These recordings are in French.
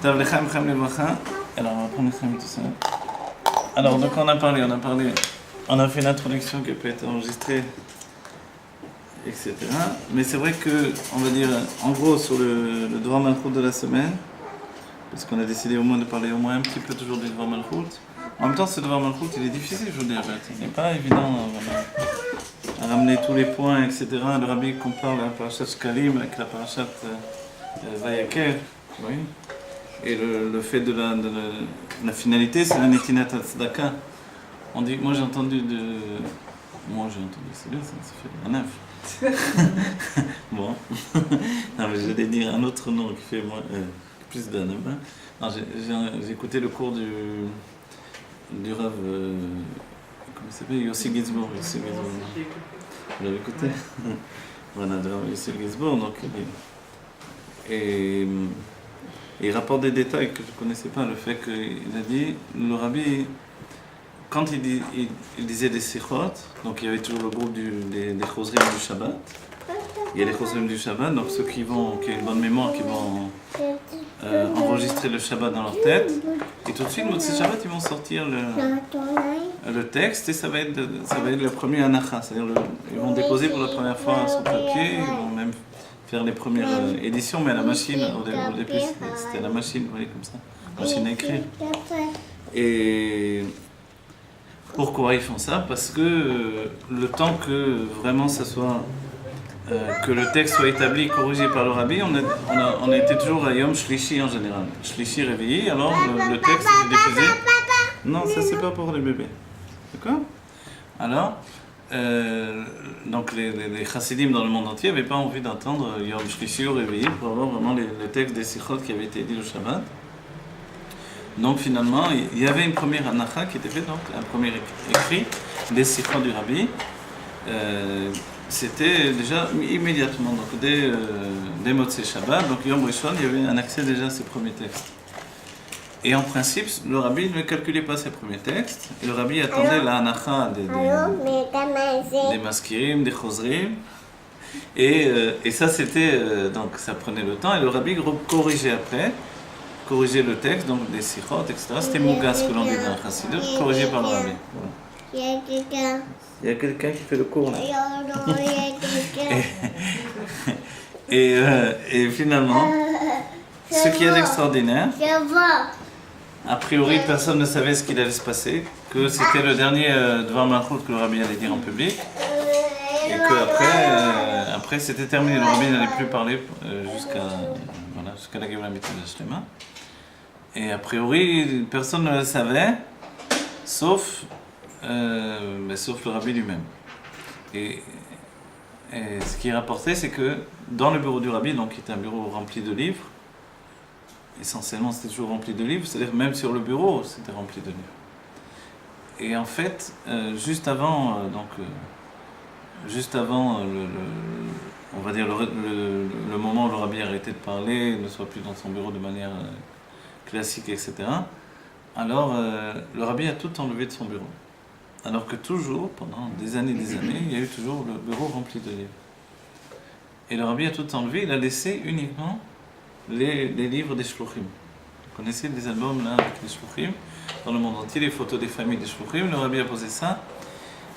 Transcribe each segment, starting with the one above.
Tav Lechaim Chaim Levacha. Alors, on va prendre Lechaim tout ça. Alors, donc on a parlé. On a fait une introduction qui peut être enregistrée, etc. Mais c'est vrai que, on va dire, en gros, sur le Dvar Malchut de la semaine, parce qu'on a décidé au moins de parler au moins un petit peu toujours du Dvar Malchut. En même temps, ce Dvar Malchut, il est difficile, je veux dire. Il n'est pas évident à ramener tous les points, etc. Le rabbi compare la parashat Shkalim avec la parashat Vayaker. Oui. Et le fait de la finalité, c'est la Netinat Tzedaka. On dit, moi j'ai entendu, c'est bien ça fait un neuf. Bon. Non, mais j'allais dire un autre nom qui fait plus d'un neuf. Non, j'ai écouté le cours du Rav, comment il s'appelle, Yossi Ginsburg. Vous l'avez écouté? Voilà, le Rav Yossi Ginsburg. Donc, et il rapporte des détails que je ne connaissais pas. Le fait qu'il a dit, le rabbi, quand il disait des sikhot, donc il y avait toujours le groupe des chosrim du Shabbat. Il y a les chosrim du Shabbat, donc ceux qui ont une bonne mémoire, qui vont enregistrer le Shabbat dans leur tête. Et tout de suite, le Shabbat, ils vont sortir le texte et ça va être le premier anacha. C'est-à-dire, ils vont déposer pour la première fois sur papier, ils vont même faire les premières éditions, mais à la machine, au début, c'était à la machine, vous voyez, comme ça, machine à écrire. Et pourquoi ils font ça? Parce que le temps que vraiment ça soit, que le texte soit établi, corrigé par le rabbi, on était toujours à Yom Shlishi en général. Shlishi réveillé, alors le texte est déposé. Non, ça c'est pas pour les bébés. D'accord? Alors, donc les chassidim dans le monde entier n'avaient pas envie d'entendre Yom Shlishi au réveillé pour avoir vraiment le texte des sikhot qui avait été dit le Shabbat. Donc finalement, il y avait une première anacha qui était faite, donc un premier écrit des sikhot du rabbi. C'était déjà immédiatement, donc dès Motzei Shabbat, donc Yom Rishon, il y avait un accès déjà à ces premiers textes. Et en principe, le rabbi ne calculait pas ses premiers textes. Et le rabbi attendait la anacha des maskirim, des chosrim. Et ça, c'était. Donc, ça prenait le temps. Et le rabbi corrigeait après. Corrigeait le texte, donc des sikhot, etc. C'était Mougas que l'on dit dans la Chassidut, corrigé par le rabbi. Voilà. Il y a quelqu'un qui fait le cours là. Et finalement, ce qui est extraordinaire. A priori, personne ne savait ce qu'il allait se passer, que c'était le dernier Dvar Malchut que le rabbi allait dire en public, et qu'après c'était terminé. Le rabbi n'allait plus parler jusqu'à la Géoula Mitzvah Shlema. Et a priori, personne ne le savait, sauf le rabbi lui-même. Et ce qui est rapporté, c'est que dans le bureau du rabbi, donc qui était un bureau rempli de livres, essentiellement c'était toujours rempli de livres, c'est-à-dire même sur le bureau c'était rempli de livres. Et en fait, juste avant on va dire le moment où le rabbi a arrêté de parler, ne soit plus dans son bureau de manière classique, etc. Alors le rabbi a tout enlevé de son bureau. Alors que toujours, pendant des années, il y a eu toujours le bureau rempli de livres. Et le rabbi a tout enlevé, il a laissé uniquement les livres des shluchim. Vous connaissez les albums là avec les shluchim dans le monde entier, les photos des familles des shluchim. Le rabbi a posé ça.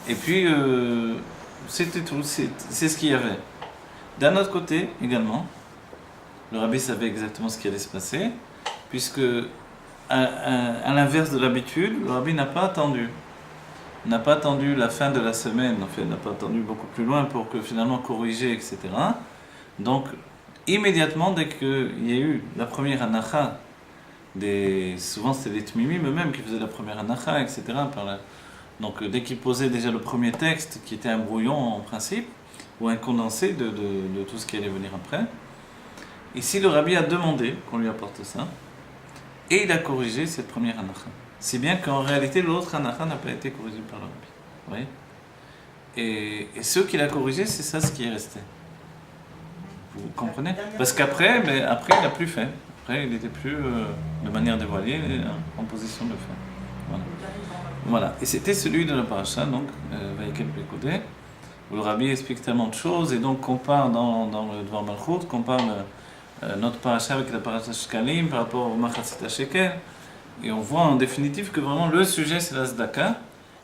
Et puis, c'était tout, c'est ce qu'il y avait. D'un autre côté, également, le rabbi savait exactement ce qui allait se passer, puisque, à l'inverse de l'habitude, le rabbi n'a pas attendu la fin de la semaine, en fait, n'a pas attendu beaucoup plus loin pour que finalement corriger, etc. Donc, immédiatement, dès qu'il y a eu la première anacha, souvent c'était les tmimim eux-mêmes qui faisaient la première anacha, etc. Donc, dès qu'ils posaient déjà le premier texte, qui était un brouillon en principe, ou un condensé de tout ce qui allait venir après, ici le rabbi a demandé qu'on lui apporte ça, et il a corrigé cette première anacha. Si bien qu'en réalité, l'autre anacha n'a pas été corrigé par le rabbi. Vous voyez? Et ce qu'il a corrigé, c'est ça ce qui est resté. Vous comprenez? Parce qu'après, il n'a plus fait. Après, il n'était plus de manière dévoilée en position de le faire. Voilà. Et c'était celui de la paracha, donc, Vayekel Pekodé, où le rabbi explique tellement de choses, et donc compare dans le Dvar Malchut, compare notre paracha avec la paracha Shkalim par rapport au Machatzit Shekel. Et on voit en définitive que vraiment le sujet c'est la Zdaka.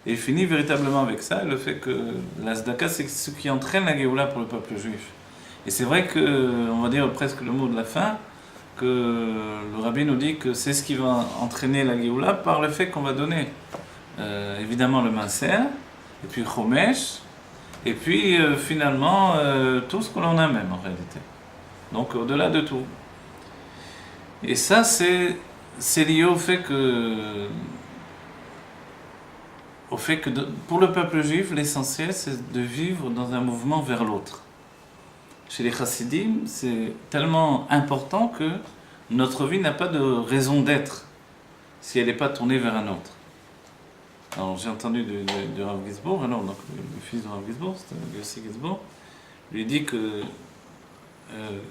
Et il finit véritablement avec ça, le fait que la Zdaka c'est ce qui entraîne la Géoula pour le peuple juif. Et c'est vrai que, on va dire presque le mot de la fin, que le Rabbi nous dit que c'est ce qui va entraîner la Géoula par le fait qu'on va donner évidemment le Maaser, et puis Chomesh, et puis finalement tout ce que l'on a même en réalité. Donc au-delà de tout. Et ça c'est lié au fait que pour le peuple juif, l'essentiel c'est de vivre dans un mouvement vers l'autre. Chez les chassidim, c'est tellement important que notre vie n'a pas de raison d'être si elle n'est pas tournée vers un autre. Alors j'ai entendu de Rav Gisbour, alors donc le fils de Rav Gisbour, c'était Yossi Gisbour, lui dit que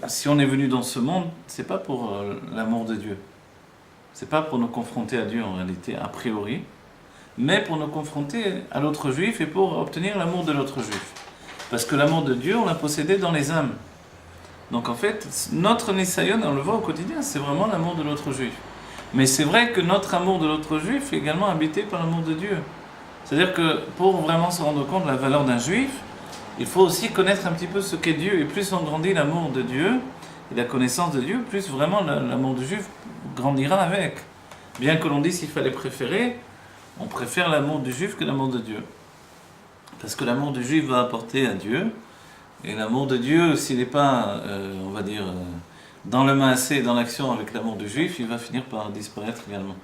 si on est venu dans ce monde, c'est pas pour l'amour de Dieu, c'est pas pour nous confronter à Dieu en réalité a priori, mais pour nous confronter à l'autre juif et pour obtenir l'amour de l'autre juif. Parce que l'amour de Dieu, on l'a possédé dans les âmes. Donc en fait, notre Nisayon, on le voit au quotidien, c'est vraiment l'amour de l'autre juif. Mais c'est vrai que notre amour de l'autre juif est également habité par l'amour de Dieu. C'est-à-dire que pour vraiment se rendre compte de la valeur d'un juif, il faut aussi connaître un petit peu ce qu'est Dieu. Et plus on grandit l'amour de Dieu et la connaissance de Dieu, plus vraiment l'amour du juif grandira avec. Bien que l'on dise qu'il fallait préférer, on préfère l'amour du juif que l'amour de Dieu. Parce que l'amour du juif va apporter à Dieu, et l'amour de Dieu, s'il n'est pas, on va dire, dans le maaser et dans l'action avec l'amour du juif, il va finir par disparaître également.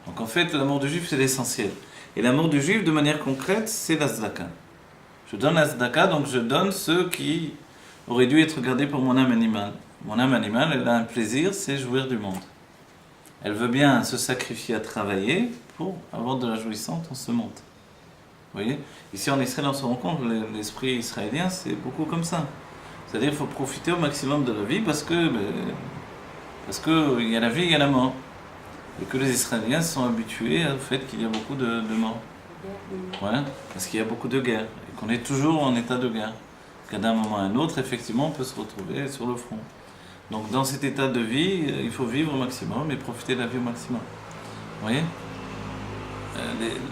Donc en fait, l'amour du juif, c'est l'essentiel. Et l'amour du juif, de manière concrète, c'est la tzedaka. Je donne la tzedaka, donc je donne ce qui aurait dû être gardé pour mon âme animale. Mon âme animale, elle a un plaisir, c'est jouir du monde. Elle veut bien se sacrifier à travailler pour avoir de la jouissance en ce monde. Vous voyez ? Ici en Israël, on se rend compte, l'esprit israélien, c'est beaucoup comme ça. C'est-à-dire qu'il faut profiter au maximum de la vie parce que il y a la vie, il y a la mort. Et que les Israéliens sont habitués au fait qu'il y a beaucoup de morts. Voilà, parce qu'il y a beaucoup de guerres. Et qu'on est toujours en état de guerre. Qu'à d'un moment à un autre, effectivement, on peut se retrouver sur le front. Donc dans cet état de vie, il faut vivre au maximum et profiter de la vie au maximum. Vous voyez ?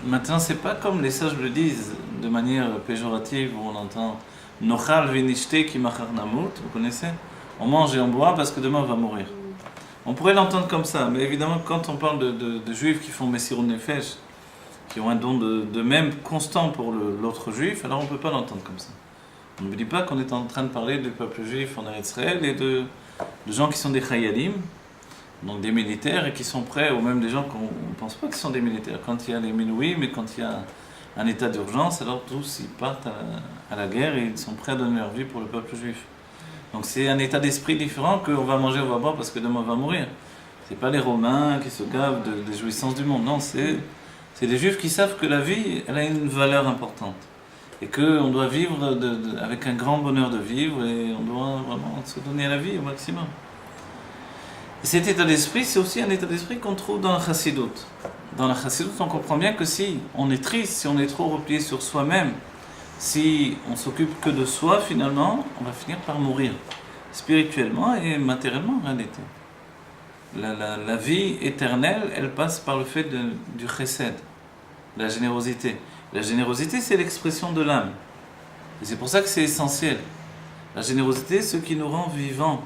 Maintenant, c'est pas comme les sages le disent de manière péjorative où on entend Nochal vinishte ki machar namut, vous connaissez ? On mange et on boit parce que demain on va mourir. On pourrait l'entendre comme ça, mais évidemment, quand on parle de juifs qui font Messirut Nefesh, qui ont un don de même constant pour l'autre juif, alors on ne peut pas l'entendre comme ça. On ne dit pas qu'on est en train de parler du peuple juif en Israël et de gens qui sont des chayalim, donc des militaires et qui sont prêts, ou même des gens qu'on ne pense pas qu'ils sont des militaires. Quand il y a les minouis, mais quand il y a un état d'urgence, alors tous ils partent à la guerre et ils sont prêts à donner leur vie pour le peuple juif. Donc c'est un état d'esprit différent qu'on va manger, on va boire parce que demain on va mourir. C'est pas les Romains qui se gavent des jouissances du monde, non, c'est des Juifs qui savent que la vie, elle a une valeur importante. Et qu'on doit vivre avec un grand bonheur de vivre et on doit vraiment se donner à la vie au maximum. Et cet état d'esprit, c'est aussi un état d'esprit qu'on trouve dans la Chassidut. Dans la Chassidut, on comprend bien que si on est triste, si on est trop replié sur soi-même, si on s'occupe que de soi, finalement, on va finir par mourir, spirituellement et matériellement en réalité. La vie éternelle, elle passe par le fait du chesed, la générosité. La générosité, c'est l'expression de l'âme. Et c'est pour ça que c'est essentiel. La générosité, c'est ce qui nous rend vivants.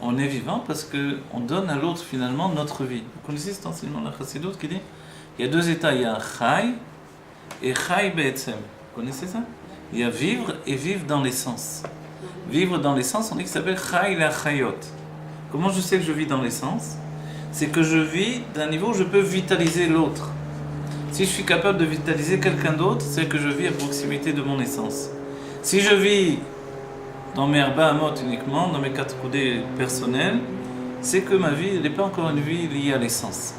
On est vivant parce qu'on donne à l'autre finalement notre vie. Vous connaissez cet enseignement de la Chassidut qui dit il y a deux états, il y a Chai et Chai Be'etzem. Vous connaissez ça ? Il y a vivre et vivre dans l'essence. Vivre dans l'essence, on dit que ça s'appelle Chai la Chayot. Comment je sais que je vis dans l'essence ? C'est que je vis d'un niveau où je peux vitaliser l'autre. Si je suis capable de vitaliser quelqu'un d'autre, c'est que je vis à proximité de mon essence. Si je vis dans mes Arba Amot uniquement, dans mes quatre coudées personnelles, c'est que ma vie n'est pas encore une vie liée à l'essence.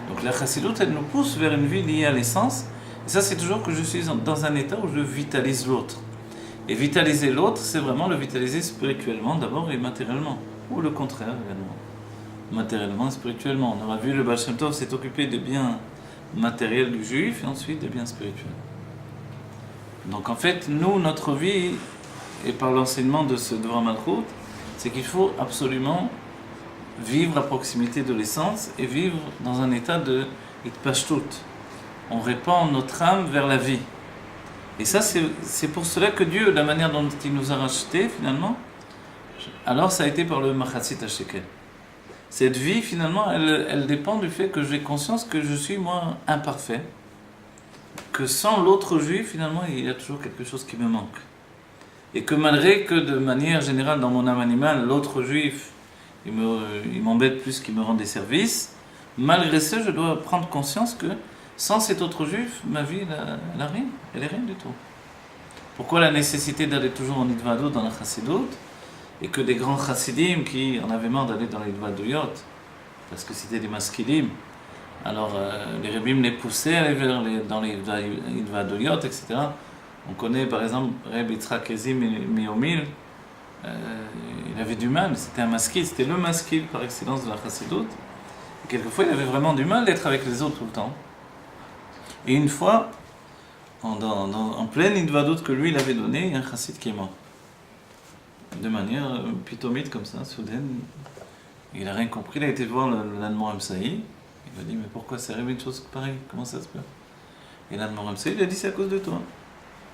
Donc la Chassidut, elle nous pousse vers une vie liée à l'essence. Et ça, c'est toujours que je suis dans un état où je vitalise l'autre. Et vitaliser l'autre, c'est vraiment le vitaliser spirituellement d'abord et matériellement. Ou le contraire également. Matériellement et spirituellement. On aura vu le Baal Shem Tov s'est occupé des biens matériels du juif et ensuite des biens spirituels. Donc en fait, nous, notre vie, et par l'enseignement de ce Dvar Malchut, c'est qu'il faut absolument vivre à proximité de l'essence et vivre dans un état de itpashtut. On répand notre âme vers la vie. Et ça, c'est pour cela que Dieu, la manière dont il nous a rachetés, finalement, alors ça a été par le Machatsit HaShekel. Cette vie, finalement, elle dépend du fait que j'ai conscience que je suis, moi, imparfait. Que sans l'autre juif, finalement, il y a toujours quelque chose qui me manque. Et que malgré que, de manière générale, dans mon âme animale, l'autre juif, il m'embête plus qu'il me rend des services, malgré ça, je dois prendre conscience que sans cet autre juif, ma vie, elle a rien. Elle est rien du tout. Pourquoi la nécessité d'aller toujours en Idvadut, dans la Chassidut, et que des grands chassidim qui en avaient marre d'aller dans les Idvaduyot, parce que c'était des maskilim, alors les Rebim les poussaient à aller dans les Idvaduyot, etc. On connaît par exemple Reb Yitzhak Ezim Miomil, il avait du mal, c'était un maskil, c'était le maskil par excellence de la Chassidut. Et quelquefois il avait vraiment du mal d'être avec les autres tout le temps. Et une fois, en pleine Idvadut que lui il avait donné, il y a un chassid qui est mort. De manière pitomite comme ça, soudaine. Il n'a rien compris, il a été voir l'Admor Saïd. Il a dit, mais pourquoi c'est arrivé une chose pareille? Comment ça se peut? Et l'Admor Saïd, il a dit, c'est à cause de toi.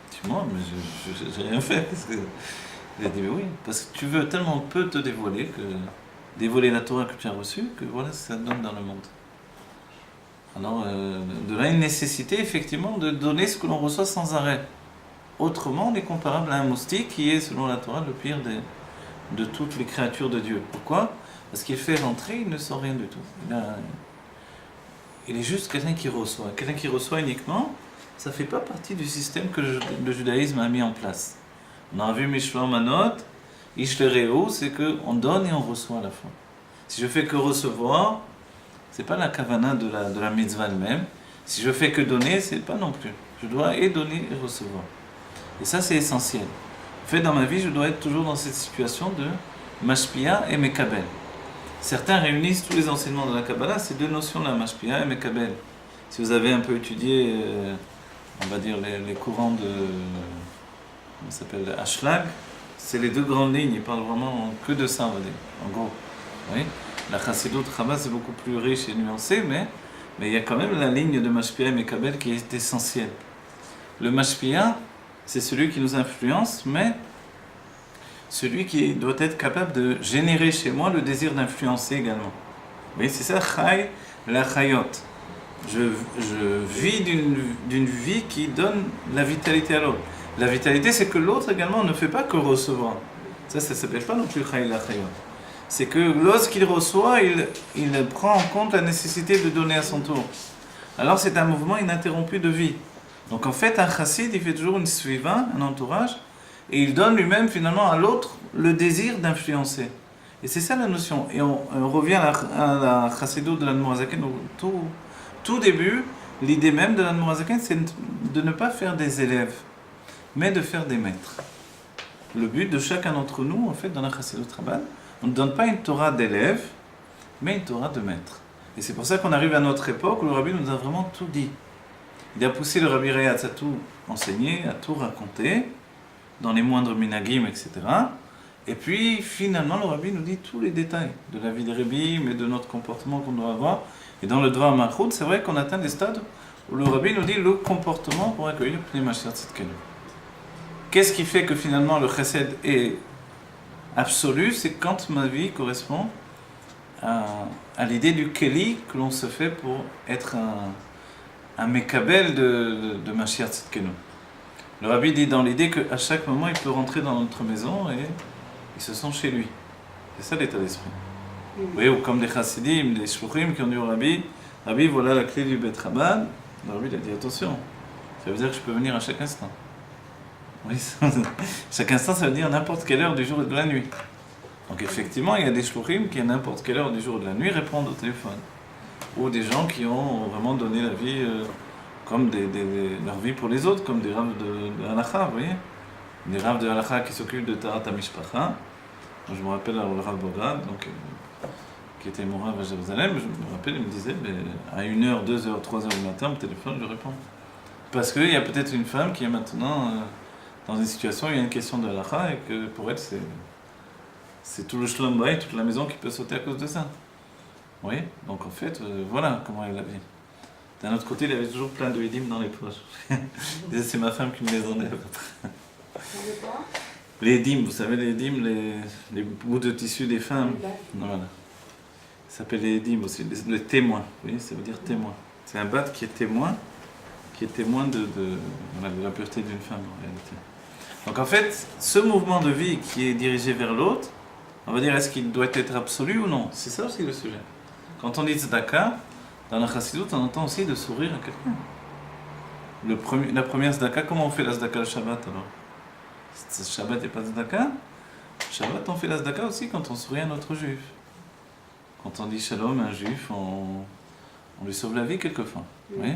Je dis, moi, mais j'ai rien fait. Il a dit, mais oui, parce que tu veux tellement peu te dévoiler, dévoiler la Torah que tu as reçue, que voilà, ça donne dans le monde. Alors, de là, une nécessité, effectivement, de donner ce que l'on reçoit sans arrêt. Autrement, on est comparable à un moustique qui est, selon la Torah, le pire de toutes les créatures de Dieu. Pourquoi? Parce qu'il fait rentrer, il ne sort rien du tout. Il est juste quelqu'un qui reçoit. Quelqu'un qui reçoit uniquement, ça ne fait pas partie du système que le judaïsme a mis en place. On a vu Mishloa Manot, Ishlereu, c'est qu'on donne et on reçoit à la fois. Si je fais que recevoir, c'est pas la kavana de la mitzvah elle-même. Si je fais que donner, c'est pas non plus. Je dois et donner et recevoir. Et ça, c'est essentiel. En fait, dans ma vie, je dois être toujours dans cette situation de mashpia et mekabel. Certains réunissent tous les enseignements de la Kabbalah, ces deux notions-là, mashpia et mekabel. Si vous avez un peu étudié, on va dire, les courants de, comment ça s'appelle, Ashlag, c'est les deux grandes lignes, ils parlent vraiment que de ça, on va dire, en gros. Oui. La Chassidut Chabad, c'est beaucoup plus riche et nuancé, mais il y a quand même la ligne de mashpia et mekabel qui est essentielle. Le mashpia, c'est celui qui nous influence, mais celui qui doit être capable de générer chez moi le désir d'influencer également. Vous voyez, c'est ça, chay la chayot. Je vis d'une vie qui donne la vitalité à l'autre. La vitalité, c'est que l'autre également ne fait pas que recevoir. Ça ne s'appelle pas non plus chay la chayot. C'est que lorsqu'il reçoit, il prend en compte la nécessité de donner à son tour. Alors c'est un mouvement ininterrompu de vie. Donc en fait, un chassid, il fait toujours une suiva, un entourage, et il donne lui-même finalement à l'autre le désir d'influencer. Et c'est ça la notion. Et on revient à la chassidut de l'Admor HaZaken, au tout début, l'idée même de l'Admor HaZaken, c'est de ne pas faire des élèves, mais de faire des maîtres. Le but de chacun d'entre nous, en fait, dans la chassidut Chabad, on ne donne pas une Torah d'élève, mais une Torah de maître. Et c'est pour ça qu'on arrive à notre époque où le Rabbi nous a vraiment tout dit. Il a poussé le Rabbi Rayatz à tout enseigner, à tout raconter, dans les moindres minagim, etc. Et puis, finalement, le Rabbi nous dit tous les détails de la vie des Rebim et de notre comportement qu'on doit avoir. Et dans le Dvar Malchut, c'est vrai qu'on atteint des stades où le Rabbi nous dit le comportement pour accueillir Pnei Mashiach Tzidkenu. Qu'est-ce qui fait que finalement le chesed est absolu? C'est quand ma vie correspond à l'idée du Keli que l'on se fait pour être un mekabel de Mashiach Tzidkenu. Le Rabbi dit dans l'idée qu'à chaque moment, il peut rentrer dans notre maison et il se sent chez lui. C'est ça l'état d'esprit. Vous voyez, ou comme des chassidim, des shluchim qui ont dit au Rabbi, Rabbi, voilà la clé du Bet Chabad. Le Rabbi il a dit, attention, ça veut dire que je peux venir à chaque instant. Oui, chaque instant, ça veut dire n'importe quelle heure du jour et de la nuit. Donc effectivement, il y a des shluchim qui à n'importe quelle heure du jour et de la nuit répondent au téléphone. Ou des gens qui ont vraiment donné la vie comme leur vie pour les autres, comme des raves de halakha, vous voyez. Des raves de halakha qui s'occupent de Tarat HaMishpacha. Je me rappelle le Rav Bogad, qui était mon rave à Jérusalem, je me rappelle, il me disait, à 1h, 2h, 3h du matin, au téléphone, je réponds. Parce qu'il y a peut-être une femme qui est maintenant dans une situation où il y a une question de halakha et que pour elle, c'est tout le shlom bayit, toute la maison qui peut sauter à cause de ça. Vous voyez? Donc en fait, voilà comment il a vu. D'un autre côté, il avait toujours plein de édim dans les poches. C'est ma femme qui me les enlève. Les édim, vous savez, les édim, les bouts de tissu des femmes. Voilà. Ça s'appelle les édim aussi, les témoins. Vous voyez, ça veut dire témoin. C'est un bat qui est témoin voilà, de la pureté d'une femme en réalité. Donc en fait, ce mouvement de vie qui est dirigé vers l'autre, on va dire est-ce qu'il doit être absolu ou non? C'est ça aussi le sujet. Quand on dit tzedaka, dans la chassidut, on entend aussi de sourire à quelqu'un. La première tzedaka, comment on fait la tzedaka le Shabbat alors? Shabbat n'est pas tzedaka. Shabbat, on fait la tzedaka aussi quand on sourit à notre juif. Quand on dit shalom à un juif, on lui sauve la vie quelquefois. Oui.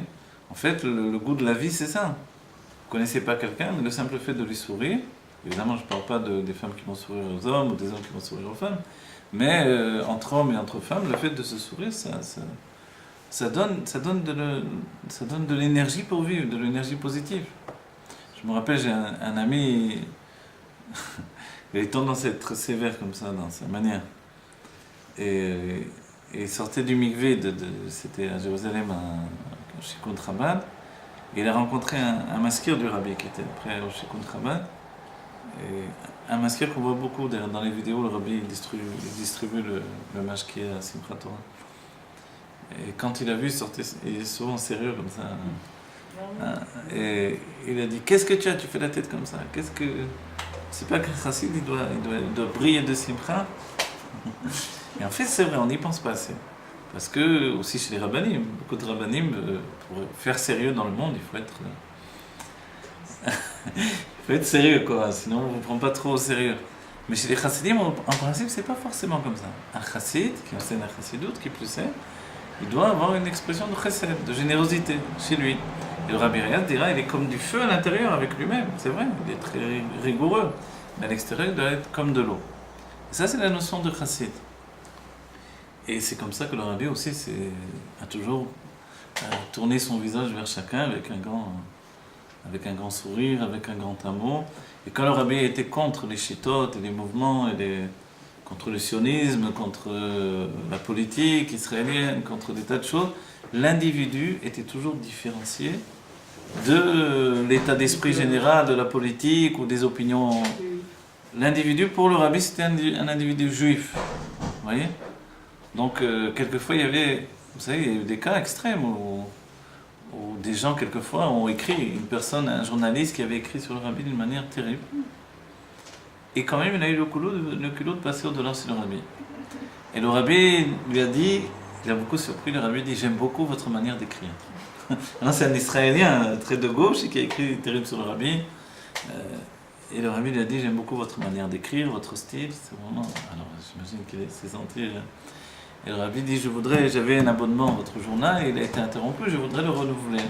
En fait, le goût de la vie, c'est ça. Vous ne connaissez pas quelqu'un, mais le simple fait de lui sourire, évidemment, je ne parle pas des femmes qui vont sourire aux hommes ou des hommes qui vont sourire aux femmes, mais entre hommes et entre femmes, le fait de se sourire, ça donne de l'énergie pour vivre, de l'énergie positive. Je me rappelle, j'ai un ami, il a tendance à être très sévère comme ça dans sa manière. Et il sortait du mikvé, c'était à Jérusalem, chez Contrabad. Il a rencontré un maskir du rabbi qui était après chez Contrabad. Un maskir qu'on voit beaucoup dans les vidéos, le rabbi il distribue le mashkir à Simchat Torah. Et quand il a vu, il est souvent sérieux comme ça. Et il a dit, qu'est-ce que tu as? Tu fais la tête comme ça. C'est pas qu'un chassid, il doit briller de Simcha. Et en fait, c'est vrai, on n'y pense pas assez. Parce que, aussi chez les rabbanim, beaucoup de rabbanim, pour faire sérieux dans le monde, il faut être sérieux, quoi. Sinon, on ne vous prend pas trop au sérieux. Mais chez les chassidim, en principe, c'est pas forcément comme ça. Un chassid, qui enseigne un chassidout, qui plus est, il doit avoir une expression de chesed, de générosité, chez lui. Et le Rabbi Riyad dira, il est comme du feu à l'intérieur avec lui-même. C'est vrai, il est très rigoureux. Mais à l'extérieur, il doit être comme de l'eau. Et ça, c'est la notion de chassid. Et c'est comme ça que le Rabbi aussi a toujours tourné son visage vers chacun avec un grand sourire, avec un grand amour. Et quand le Rabbi était contre les chitotes et les mouvements, contre le sionisme, contre la politique israélienne, contre des tas de choses, l'individu était toujours différencié de l'état d'esprit général, de la politique ou des opinions. L'individu, pour le Rabbi, c'était un individu juif. Vous voyez? Donc, quelquefois, il y a eu des cas extrêmes où des gens, quelquefois, ont écrit, un journaliste qui avait écrit sur le Rabbi d'une manière terrible. Et quand même, il a eu le culot de passer au-delà sur le Rabbi. Et le Rabbi lui a dit, il a beaucoup surpris, le Rabbi dit, j'aime beaucoup votre manière d'écrire. C'est un Israélien très de gauche qui a écrit terrible sur le Rabbi. Et le Rabbi lui a dit, j'aime beaucoup votre manière d'écrire, votre style. C'est vraiment... Alors, j'imagine qu'il s'est senti... Et le Rabbi dit, j'avais un abonnement à votre journal, et il a été interrompu, je voudrais le renouveler.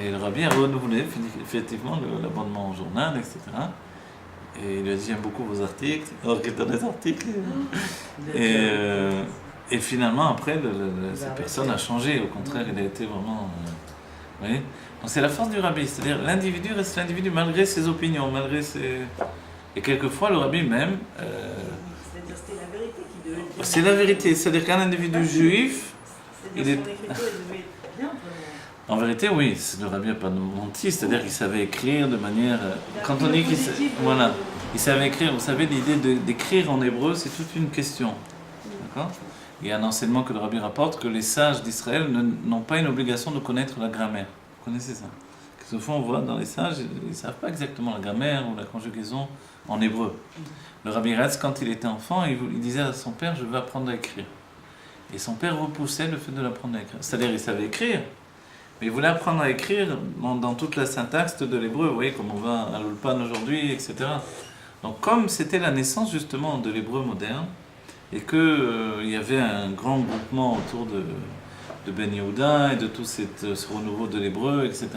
Et le Rabbi a renouvelé effectivement l'abonnement au journal, etc. Et il lui a dit, j'aime beaucoup vos articles, alors qu'il dans les articles. Et finalement, après, cette personne a changé, au contraire, il a été vraiment... vous voyez? Donc c'est la force du Rabbi, c'est-à-dire l'individu reste l'individu malgré ses opinions, malgré ses... Et quelquefois, le Rabbi même... c'est-à-dire c'était la vérité qui devait dire... C'est la vérité, c'est-à-dire qu'un individu juif... il est... Son écriture, elle devait être bien, en vérité, oui, le Rabbi n'a pas menti, c'est-à-dire qu'il savait écrire de manière... Quand on dit il savait écrire, vous savez, l'idée d'écrire en hébreu, c'est toute une question. D'accord? Il y a un enseignement que le Rabbi rapporte que les sages d'Israël n'ont pas une obligation de connaître la grammaire. Vous connaissez ça? Quelquefois, on voit dans les sages, ils ne savent pas exactement la grammaire ou la conjugaison en hébreu. Le Rabbi Ratz, quand il était enfant, il disait à son père, je veux apprendre à écrire. Et son père repoussait le fait de l'apprendre à écrire. C'est-à-dire, il savait écrire, mais il voulait apprendre à écrire dans toute la syntaxe de l'hébreu. Vous voyez, comme on va à l'Ulpan aujourd'hui, etc. Donc, comme c'était la naissance justement de l'hébreu moderne, et qu'il y avait un grand groupement autour de Ben Yehuda et de tout ce renouveau de l'hébreu, etc.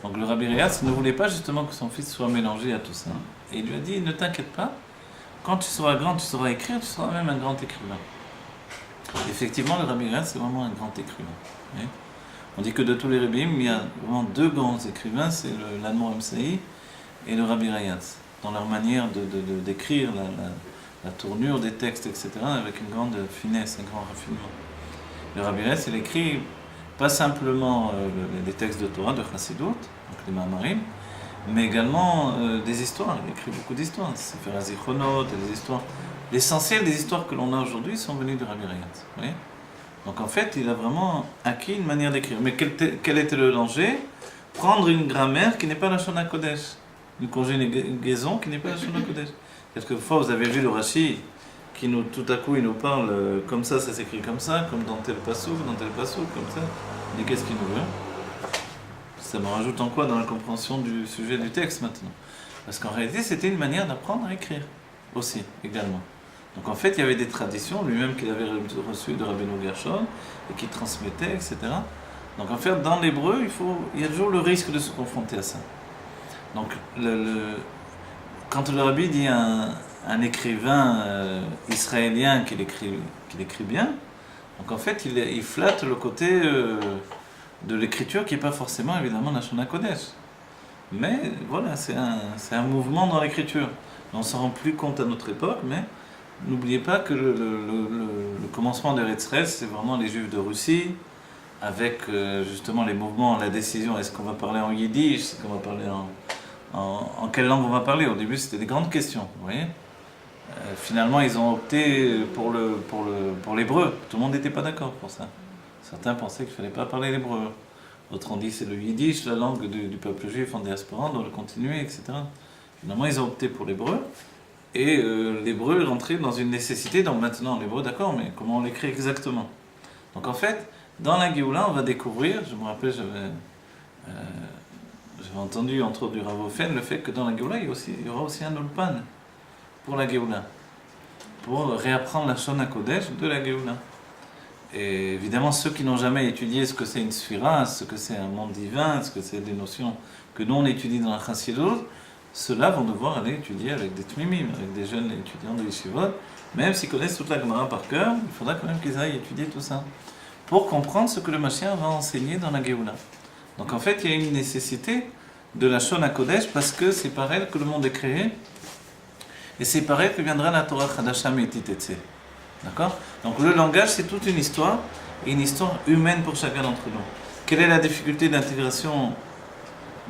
Donc le Rabbi Riyad ne voulait pas justement que son fils soit mélangé à tout ça. Et il lui a dit, ne t'inquiète pas, quand tu seras grand, tu sauras écrire, tu seras même un grand écrivain. Et effectivement, le Rabbi Riyad, c'est vraiment un grand écrivain. Oui. On dit que de tous les rabbins, il y a vraiment deux grands écrivains, c'est l'Admor Amsaï et le Rabbi Riyad, dans leur manière d'écrire la tournure des textes, etc., avec une grande finesse, un grand raffinement. Le Rabbi Erez, il écrit pas simplement les textes de Torah, de Chassidut, donc les Ma'amarim, mais également des histoires. Il écrit beaucoup d'histoires. C'est faire la Zichronot, des histoires. L'essentiel des histoires que l'on a aujourd'hui sont venues de Rabbi Erez. Vous voyez ? Donc en fait, il a vraiment acquis une manière d'écrire. Mais quel était le danger ? Prendre une grammaire qui n'est pas la Shona Kodesh. Une conjugaison qui n'est pas la Shona Kodesh. Quelquefois, vous avez vu le Rashi, qui tout à coup, il nous parle comme ça s'écrit comme ça, comme dans tel passouk, comme ça. Il dit qu'est-ce qu'il nous veut ? Ça me rajoute en quoi dans la compréhension du sujet du texte maintenant ? Parce qu'en réalité, c'était une manière d'apprendre à écrire aussi, également. Donc en fait, il y avait des traditions, lui-même qu'il avait reçues de Rabbeinu Gershon, et qu'il transmettait, etc. Donc en fait, dans l'hébreu, il y a toujours le risque de se confronter à ça. Donc quand le Rabbi dit un écrivain israélien qu'il écrit bien, donc en fait, il flatte le côté de l'écriture qui n'est pas forcément évidemment la Shona Kodesh. Mais voilà, c'est un mouvement dans l'écriture. On s'en rend plus compte à notre époque, mais n'oubliez pas que le commencement de Eretz-Israël, c'est vraiment les Juifs de Russie, avec justement les mouvements, la décision, est-ce qu'on va parler en yiddish, est-ce qu'on va parler en quelle langue on va parler. Au début, c'était des grandes questions, vous voyez. Finalement, ils ont opté pour l'hébreu. Tout le monde n'était pas d'accord pour ça. Certains pensaient qu'il ne fallait pas parler l'hébreu. D'autres ont dit c'est le yiddish, la langue du peuple juif en diaspora, on doit le continuer, etc. Finalement, ils ont opté pour l'hébreu. Et l'hébreu est rentré dans une nécessité. Donc maintenant, l'hébreu, d'accord, mais comment on l'écrit exactement ? Donc en fait, dans la Géoula, on va découvrir, je me rappelle, j'avais entendu entre autres du Rav Ofen, le fait que dans la Géoula, il y aura aussi un ulpan pour la Géoula, pour réapprendre la Shona Kodesh de la Géoula. Et évidemment, ceux qui n'ont jamais étudié ce que c'est une sphira, ce que c'est un monde divin, ce que c'est des notions que nous on étudie dans la Chassidut, ceux-là vont devoir aller étudier avec des tmimim, avec des jeunes étudiants de yeshivot, même s'ils connaissent toute la Gemara par cœur, il faudra quand même qu'ils aillent étudier tout ça, pour comprendre ce que le Mashiach va enseigner dans la Géoula. Donc en fait, il y a une nécessité de la Shona Kodesh, parce que c'est par elle que le monde est créé, et c'est par elle que viendra la Torah Chadasha Me'ititetse. D'accord ? Donc le langage, c'est toute une histoire, et une histoire humaine pour chacun d'entre nous. Quelle est la difficulté d'intégration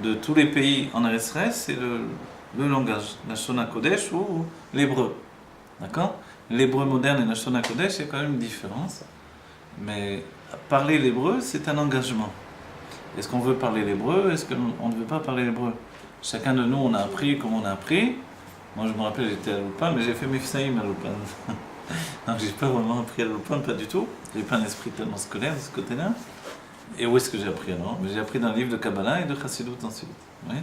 de tous les pays en Eretz-Israël ? C'est le langage, la Shona Kodesh ou l'hébreu. D'accord ? L'hébreu moderne et la Shona Kodesh, il y a quand même une différence. Mais parler l'hébreu, c'est un engagement. Est-ce qu'on veut parler l'hébreu ? Est-ce qu'on ne veut pas parler l'hébreu ? Chacun de nous, on a appris comme on a appris. Moi, je me rappelle, j'étais à l'Ulpan, mais j'ai fait Mifsaïm à l'Ulpan. Donc, j'ai pas vraiment appris à l'Ulpan, pas du tout. J'ai pas un esprit tellement scolaire de ce côté-là. Et où est-ce que j'ai appris alors ? Mais j'ai appris dans le livre de Kabbalah et de Chassidut ensuite. Oui.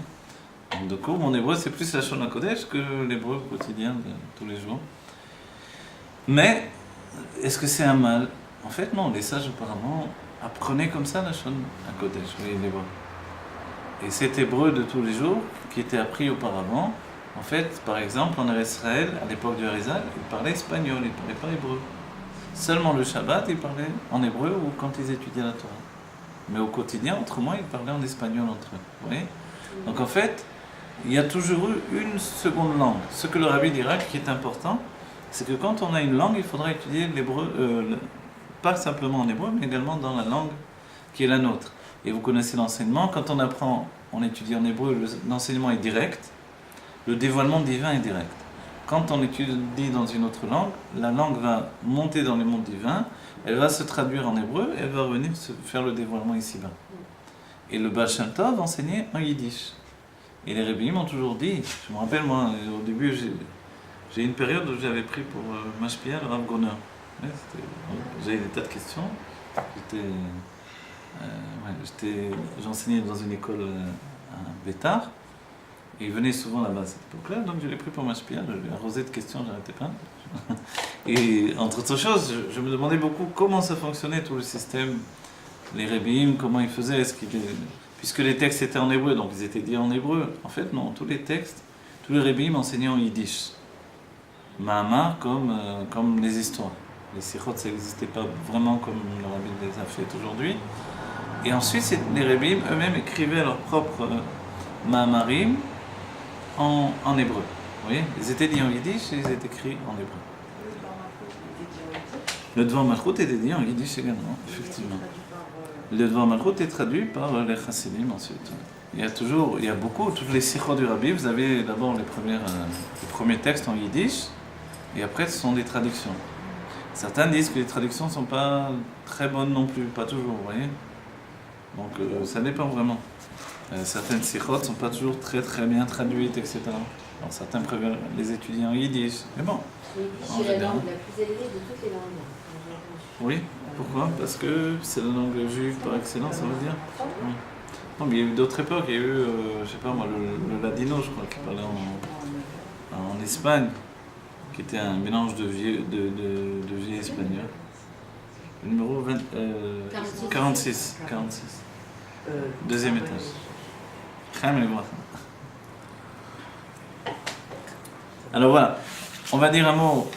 Donc, du coup, mon hébreu, c'est plus la Shona Kodesh que l'hébreu quotidien de tous les jours. Mais, est-ce que c'est un mal ? En fait, non. Les sages, apparemment, apprenaient comme ça la Shona Kodesh, oui, l'hébreu. Et cet hébreu de tous les jours, qui était appris auparavant, en fait, par exemple, en Israël, à l'époque du Harizal, ils parlaient espagnol, ils ne parlaient pas hébreu. Seulement le Shabbat, ils parlaient en hébreu ou quand ils étudiaient la Torah. Mais au quotidien, autrement, ils parlaient en espagnol entre eux. Vous voyez ? Donc en fait, il y a toujours eu une seconde langue. Ce que le Rabbi dira qui est important, c'est que quand on a une langue, il faudra étudier l'hébreu, pas simplement en hébreu, mais également dans la langue qui est la nôtre. Et vous connaissez l'enseignement, quand on apprend, on étudie en hébreu, l'enseignement est direct, le dévoilement divin est direct. Quand on étudie dans une autre langue, la langue va monter dans le monde divin, elle va se traduire en hébreu, elle va revenir faire le dévoilement ici-bas. Et le Baal Shem Tov enseignait en yiddish. Et les Rebbeim m'ont toujours dit, je me rappelle moi, au début, j'ai une période où j'avais pris pour Mashpia le Rav Groner. Ouais, j'avais des tas de questions. J'enseignais dans une école à Bétar. Et il venait souvent là-bas à cette époque-là, donc je l'ai pris pour Mashpia, je l'ai arrosé de questions, j'arrêtais pas. Et entre autres choses, je me demandais beaucoup comment ça fonctionnait tout le système, les Rebbeim, comment ils faisaient, puisque les textes étaient en hébreu, donc ils étaient dits en hébreu. En fait, non, tous les textes, tous les Rebbeim enseignaient en yiddish. Mahamar comme les histoires. Les sichot, ça n'existait pas vraiment comme le Rabbi les a fait aujourd'hui. Et ensuite, les Rebbeim eux-mêmes écrivaient leurs propres Mahamarim en hébreu. voyez, ils étaient dits en yiddish et ils étaient écrits en hébreu. Le Dvar Malchut était dit en yiddish également, effectivement. Le Dvar Malchut est traduit par les chassidim ensuite. Il y a beaucoup, toutes les sikhot du Rabbi, vous avez d'abord les premiers textes en yiddish, et après ce sont des traductions. Certains disent que les traductions ne sont pas très bonnes non plus, pas toujours, vous voyez. Donc ça dépend vraiment. Certaines sikhot ne sont pas toujours très très bien traduites, etc. Alors certains préfèrent les étudier en yiddish, mais bon. C'est la langue la plus élevée de toutes les langues. Oui, pourquoi? Parce que c'est la langue juive par excellence, ça veut dire. Oui. Non, mais il y a eu d'autres époques, il y a eu, je sais pas moi, le ladino, je crois, qui parlait en Espagne, qui était un mélange de vieux espagnol. Le numéro 46. Deuxième étage. Alors voilà, on va dire un mot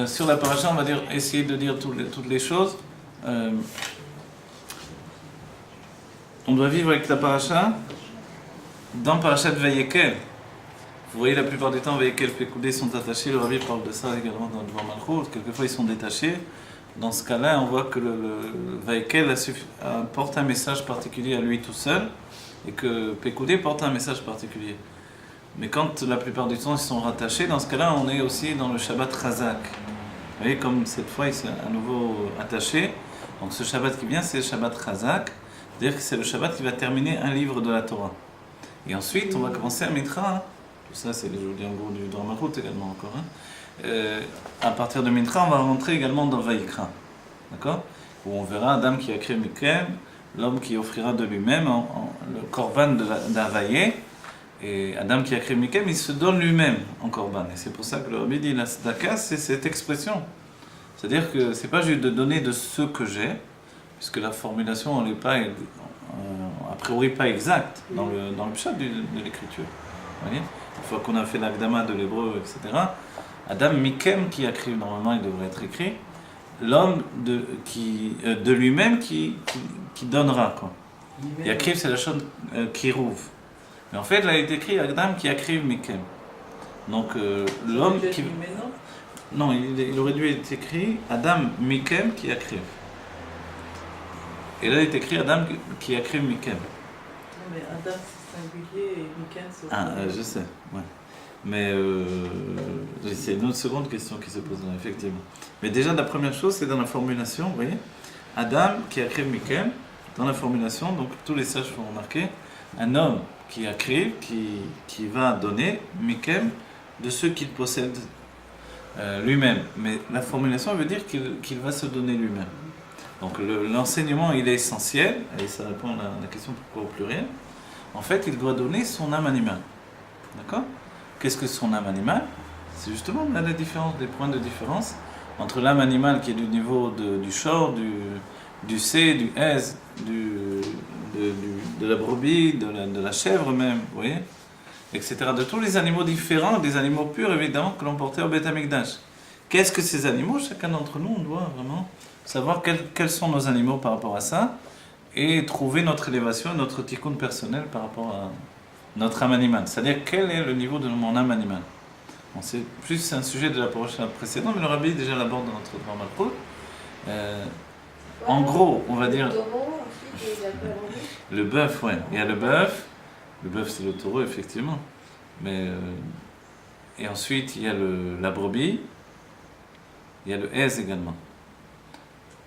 sur la paracha, on va essayer de dire toutes les choses. On doit vivre avec la paracha dans Parashat Vayekel. Vous voyez, la plupart du temps, Vayekel et Pekoudé sont attachés. Le Rabbi parle de ça également dans le Dvar Malchut. Quelquefois, ils sont détachés. Dans ce cas-là, on voit que le Vayekel porte un message particulier à lui tout seul et que Pekoudé porte un message particulier. Mais quand la plupart du temps, ils sont rattachés, dans ce cas-là, on est aussi dans le Shabbat Chazak. Vous voyez, comme cette fois, ils sont à nouveau attachés. Donc ce Shabbat qui vient, c'est le Shabbat Chazak. C'est-à-dire que c'est le Shabbat qui va terminer un livre de la Torah. Et ensuite, on va commencer à Mitra. Tout ça, c'est les jours du Dvar Malchut également encore. À partir de Mitra, on va rentrer également dans Vayikra. D'accord? Où on verra Adam qui a créé Mikem, l'homme qui offrira de lui-même le korban d'Avaye. Et Adam qui a créé Mikem, il se donne lui-même en korban. Et c'est pour ça que le Rabbi dit la tzedaka, c'est cette expression. C'est-à-dire que c'est pas juste de donner de ce que j'ai, puisque la formulation n'est pas, a priori pas exacte dans le pshat de l'écriture. Vous voyez, une fois qu'on a fait l'agdama de l'hébreu, etc., Adam Mikem qui a créé, normalement il devrait être écrit, l'homme de lui-même qui donnera, quoi. Et Akriv, c'est la chose qui rouve. Mais en fait, là, il est écrit Adam qui a créé Mikem. Donc, l'homme qui. Non, il aurait dû être écrit Adam Mikem qui a créé. Et là, il est écrit Adam qui a créé Mikem. Non, mais Adam c'est singulier et Mikem c'est. Ah, je sais, ouais. Mais c'est une autre seconde question qui se pose là, effectivement. Mais déjà, la première chose, c'est dans la formulation, vous voyez, Adam qui a créé Mikem, dans la formulation, donc tous les sages font remarquer, un homme qui a créé, qui va donner Mikem de ce qu'il possède lui-même. Mais la formulation veut dire qu'il va se donner lui-même. Donc l'enseignement, il est essentiel, et ça répond à la question pourquoi au pluriel. En fait, il doit donner son âme animale. D'accord? Qu'est-ce que son âme animale? C'est justement là la différence, des points de différence entre l'âme animale qui est du niveau du shor, du C, du S, de la brebis, de la chèvre même, vous voyez, etc. De tous les animaux différents, des animaux purs évidemment que l'on portait au Beth Amikdash. Qu'est-ce que ces animaux? Chacun d'entre nous, on doit vraiment savoir quels sont nos animaux par rapport à ça et trouver notre élévation, notre tikkun personnel par rapport à notre âme animale. C'est-à-dire quel est le niveau de mon âme animale. Bon, c'est plus un sujet de la paracha précédente, mais le Rabbi déjà l'aborde dans notre Dvar Malchut. En gros, on va dire le bœuf, ouais. Il y a le bœuf c'est le taureau effectivement, mais et ensuite il y a la brebis, il y a le hez également.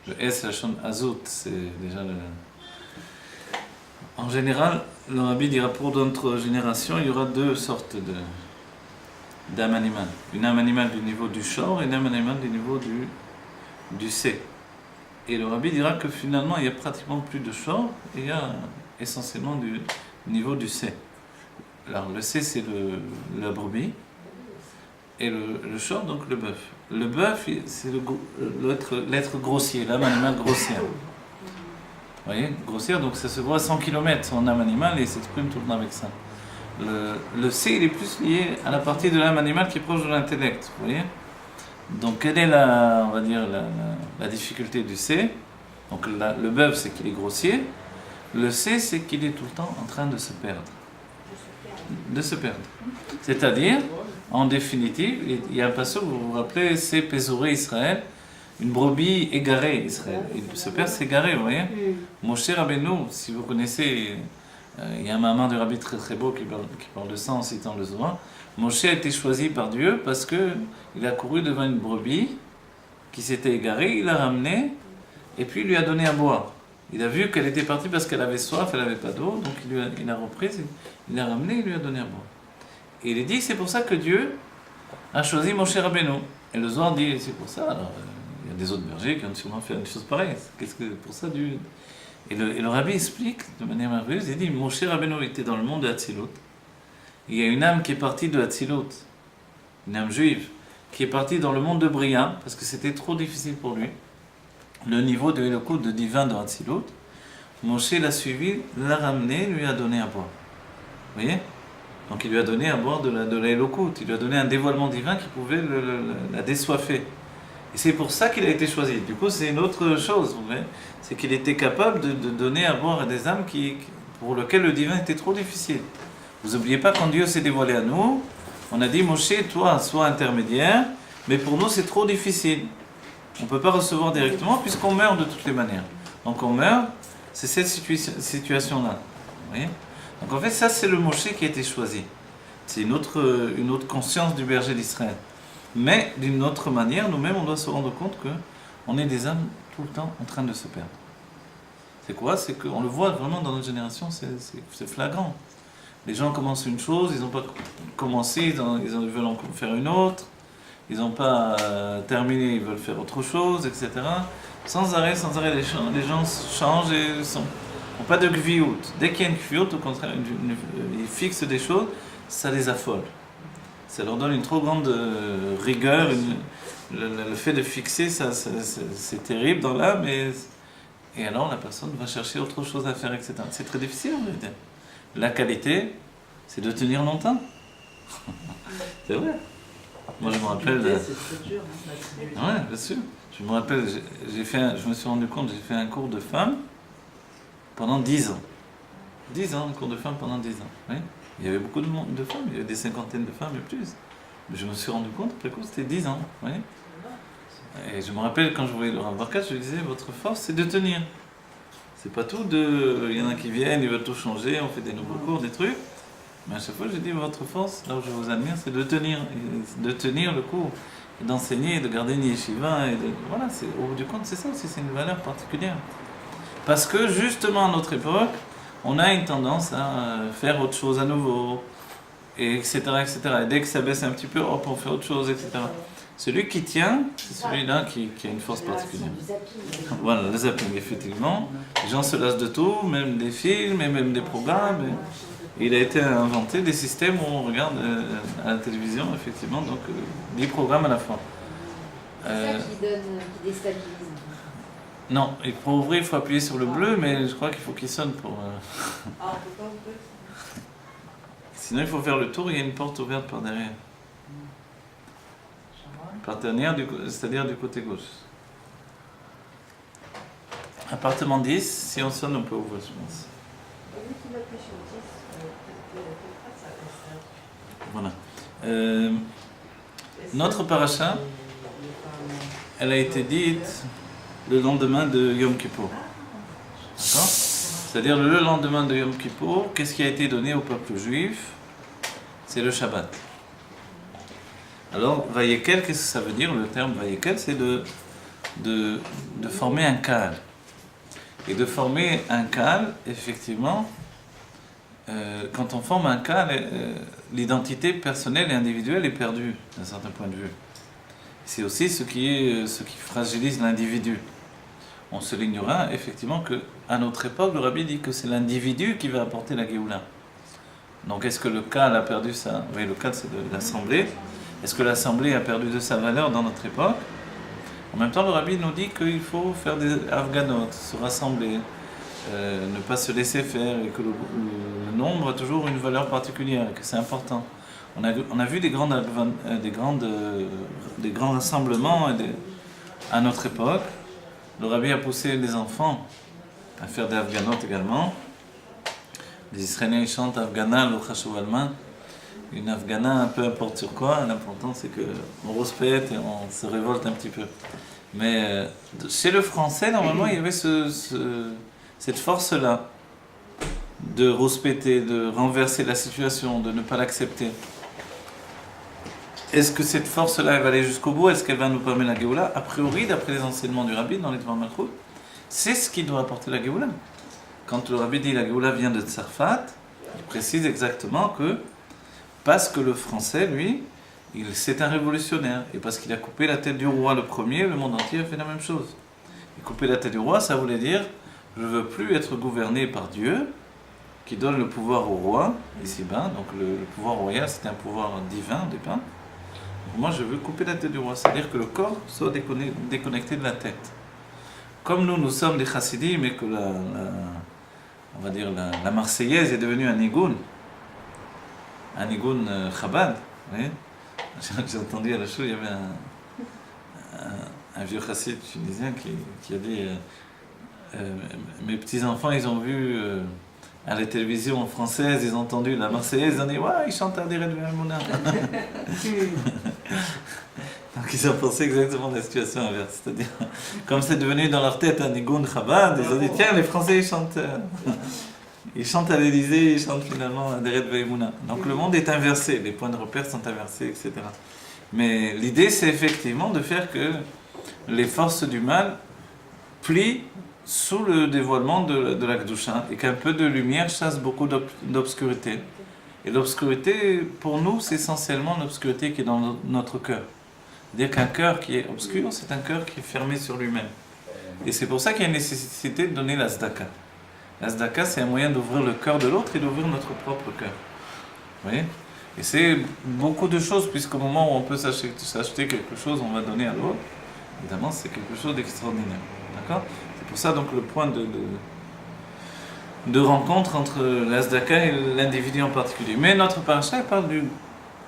Le hez, c'est la shon azout, c'est déjà le. En général, le Rabbi dira pour notre génération, il y aura deux sortes d'âme animale. Une âme animale du niveau du shor et une âme animale du niveau du C. Et le Rabbi dira que finalement, il n'y a pratiquement plus de shor et il y a essentiellement du niveau du C. Alors le C, c'est la brebis et le shor, donc le bœuf. Le bœuf, c'est l'être grossier, l'âme animale grossière. Vous voyez, grossière, donc ça se voit à 100 km, son âme animale, et il s'exprime tout le temps avec ça. Le C, il est plus lié à la partie de l'âme animale qui est proche de l'intellect, vous voyez. Donc quelle est on va dire, la difficulté du C? Donc le bœuf, c'est qu'il est grossier. Le C, c'est qu'il est tout le temps en train de se perdre. De se perdre. C'est-à-dire En définitive, il y a un passage, vous vous rappelez, c'est Pézoré Israël, une brebis égarée Israël. Ce père s'est égaré, vous voyez. Moshe Rabbeinu, si vous connaissez, il y a un maman du rabbi très très beau qui parle de ça en citant le Zohar. Moshe a été choisi par Dieu parce qu'il a couru devant une brebis qui s'était égarée, il l'a ramenée et puis il lui a donné à boire. Il a vu qu'elle était partie parce qu'elle avait soif, elle n'avait pas d'eau, donc il l'a reprise, il l'a ramenée et il lui a donné à boire. Et il est dit que c'est pour ça que Dieu a choisi Moshe Rabbeinu. Et le Zohar dit c'est pour ça. Alors, il y a des autres bergers qui ont sûrement fait une chose pareille. Qu'est-ce que pour ça Dieu... Et le rabbi explique de manière merveilleuse, il dit Moshe Rabbeinu était dans le monde de Hatzilut. Il y a une âme qui est partie de Hatzilut, une âme juive, qui est partie dans le monde de Bria, parce que c'était trop difficile pour lui. Le niveau de Elokut, de divin dans Hatzilut, Moshe l'a suivi, l'a ramené, lui a donné à boire. Vous voyez? Donc il lui a donné à boire de la Elokut, il lui a donné un dévoilement divin qui pouvait la désoiffer. Et c'est pour ça qu'il a été choisi. Du coup, c'est une autre chose, vous voyez? C'est qu'il était capable de donner à boire à des âmes pour lesquelles le divin était trop difficile. Vous n'oubliez pas, quand Dieu s'est dévoilé à nous, on a dit, Moshe, toi, sois intermédiaire, mais pour nous, c'est trop difficile. On ne peut pas recevoir directement puisqu'on meurt de toutes les manières. Donc on meurt, c'est cette situation-là. Vous voyez? Donc en fait, ça, c'est le Moshe qui a été choisi. C'est une autre conscience du berger d'Israël. Mais d'une autre manière, nous-mêmes, on doit se rendre compte qu'on est des âmes tout le temps en train de se perdre. C'est quoi? C'est qu'on le voit vraiment dans notre génération, c'est flagrant. Les gens commencent une chose, ils n'ont pas commencé, ils veulent en faire une autre, ils n'ont pas terminé, ils veulent faire autre chose, etc. Sans arrêt, les gens changent et n'ont pas de gviout. Dès qu'il y a une gviout, au contraire, ils fixent des choses, ça les affole. Ça leur donne une trop grande rigueur. Le fait de fixer, c'est terrible dans l'âme. Et alors la personne va chercher autre chose à faire, etc. C'est très difficile en réalité. La qualité, c'est de tenir longtemps. C'est vrai. Moi je me rappelle... C'est très dur, hein, ouais, bien sûr. Je me rappelle, je me suis rendu compte, j'ai fait un cours de femme pendant 10 ans. 10 ans, un cours de femme pendant 10 ans. Oui. Il y avait beaucoup de femmes, il y avait des cinquantaines de femmes et plus. Mais je me suis rendu compte, après coup, c'était 10 ans. Oui. Et je me rappelle, quand je voyais le Rav Barkat, je lui disais, votre force, c'est de tenir. C'est pas tout il y en a qui viennent, ils veulent tout changer, on fait des nouveaux cours, des trucs. Mais à chaque fois, je dis, votre force, là où je vous admire, c'est de tenir. De tenir le cours, d'enseigner, de garder une yeshiva. Voilà, au bout du compte, c'est ça aussi, c'est une valeur particulière. Parce que, justement, à notre époque, on a une tendance à faire autre chose à nouveau, et etc., etc. Et dès que ça baisse un petit peu, hop, on fait autre chose, etc. Celui qui tient, c'est celui-là qui a une force particulière. Voilà, le zapping, effectivement. Les gens se lassent de tout, même des films, et même des programmes. Et il a été inventé des systèmes où on regarde à la télévision, effectivement, donc 10 programmes à la fois. C'est ça qui déstabilise. Non, et pour ouvrir, il faut appuyer sur le bleu, mais je crois qu'il faut qu'il sonne pour... Ah, on peut pas ouvrir. Sinon, il faut faire le tour, il y a une porte ouverte par derrière. Par derrière, c'est-à-dire du côté gauche. Appartement 10, si on sonne, on peut ouvrir, je pense. Voilà. Notre paracha, elle a été dite le lendemain de Yom Kippour. D'accord? C'est-à-dire le lendemain de Yom Kippour, qu'est-ce qui a été donné au peuple juif? C'est le Shabbat. Alors, Vayekel, qu'est-ce que ça veut dire? Le terme Vayekel, c'est de former un Kahal. Et de former un Kahal, effectivement, quand on forme un Kahal, l'identité personnelle et individuelle est perdue, d'un certain point de vue. C'est aussi ce qui fragilise l'individu. On soulignera effectivement qu'à notre époque, le Rabbi dit que c'est l'individu qui va apporter la Géoula. Donc est-ce que le Kahal a perdu sa... Oui, le Kahal c'est de l'Assemblée. Est-ce que l'Assemblée a perdu de sa valeur dans notre époque? En même temps, le Rabbi nous dit qu'il faut faire des Afghanotes, se rassembler, ne pas se laisser faire, et que le nombre a toujours une valeur particulière, et que c'est important. On a vu des grands rassemblements à notre époque. Le Rabbi a poussé les enfants à faire des Afghanotes également. Les Israéliens chantent Afghana, lo chashuv alma. une afghana, peu importe sur quoi, l'important c'est qu'on respecte et on se révolte un petit peu. Mais chez le français, normalement, il y avait cette force-là de respecter, de renverser la situation, de ne pas l'accepter. Est-ce que cette force-là, elle va aller jusqu'au bout? Est-ce qu'elle va nous permettre la Géoula? A priori, d'après les enseignements du Rabbi dans les Dvar Malchut, c'est ce qui doit apporter la Géoula. Quand le Rabbi dit la Géoula vient de Tsarfat, il précise exactement que parce que le français, lui, c'est un révolutionnaire. Et parce qu'il a coupé la tête du roi le premier, le monde entier a fait la même chose. Et couper la tête du roi, ça voulait dire je ne veux plus être gouverné par Dieu, qui donne le pouvoir au roi, ici-bas. Donc le pouvoir royal, c'était un pouvoir divin au départ. Donc moi, je veux couper la tête du roi. C'est-à-dire que le corps soit déconnecté de la tête. Comme nous sommes des chassidim, mais que on va dire la Marseillaise est devenue un nigoun Chabad. Vous voyez, j'ai entendu à la show, il y avait un vieux chassid tunisien qui a dit mes petits-enfants, ils ont vu à la télévision française, ils ont entendu la Marseillaise, ils ont dit ouais, ils chantent à Diret Mouna. Donc ils ont pensé exactement la situation inverse, c'est-à-dire comme c'est devenu dans leur tête un nigoun Chabad, ils ont dit tiens, les Français ils chantent à l'Élysée, ils chantent finalement à Diret Mouna. Donc le monde est inversé, les points de repère sont inversés, etc. Mais l'idée c'est effectivement de faire que les forces du mal plient sous le dévoilement de la Kedusha et qu'un peu de lumière chasse beaucoup d'obscurité. Et l'obscurité, pour nous, c'est essentiellement l'obscurité qui est dans notre cœur. C'est-à-dire qu'un cœur qui est obscur, c'est un cœur qui est fermé sur lui-même. Et c'est pour ça qu'il y a une nécessité de donner la tzedaka. La tzedaka, c'est un moyen d'ouvrir le cœur de l'autre et d'ouvrir notre propre cœur. Vous voyez ? Et c'est beaucoup de choses, puisqu'au moment où on peut s'acheter quelque chose, on va donner à l'autre. Évidemment, c'est quelque chose d'extraordinaire. D'accord ? C'est pour ça donc le point de rencontre entre la tzedaka et l'individu en particulier. Mais notre paracha parle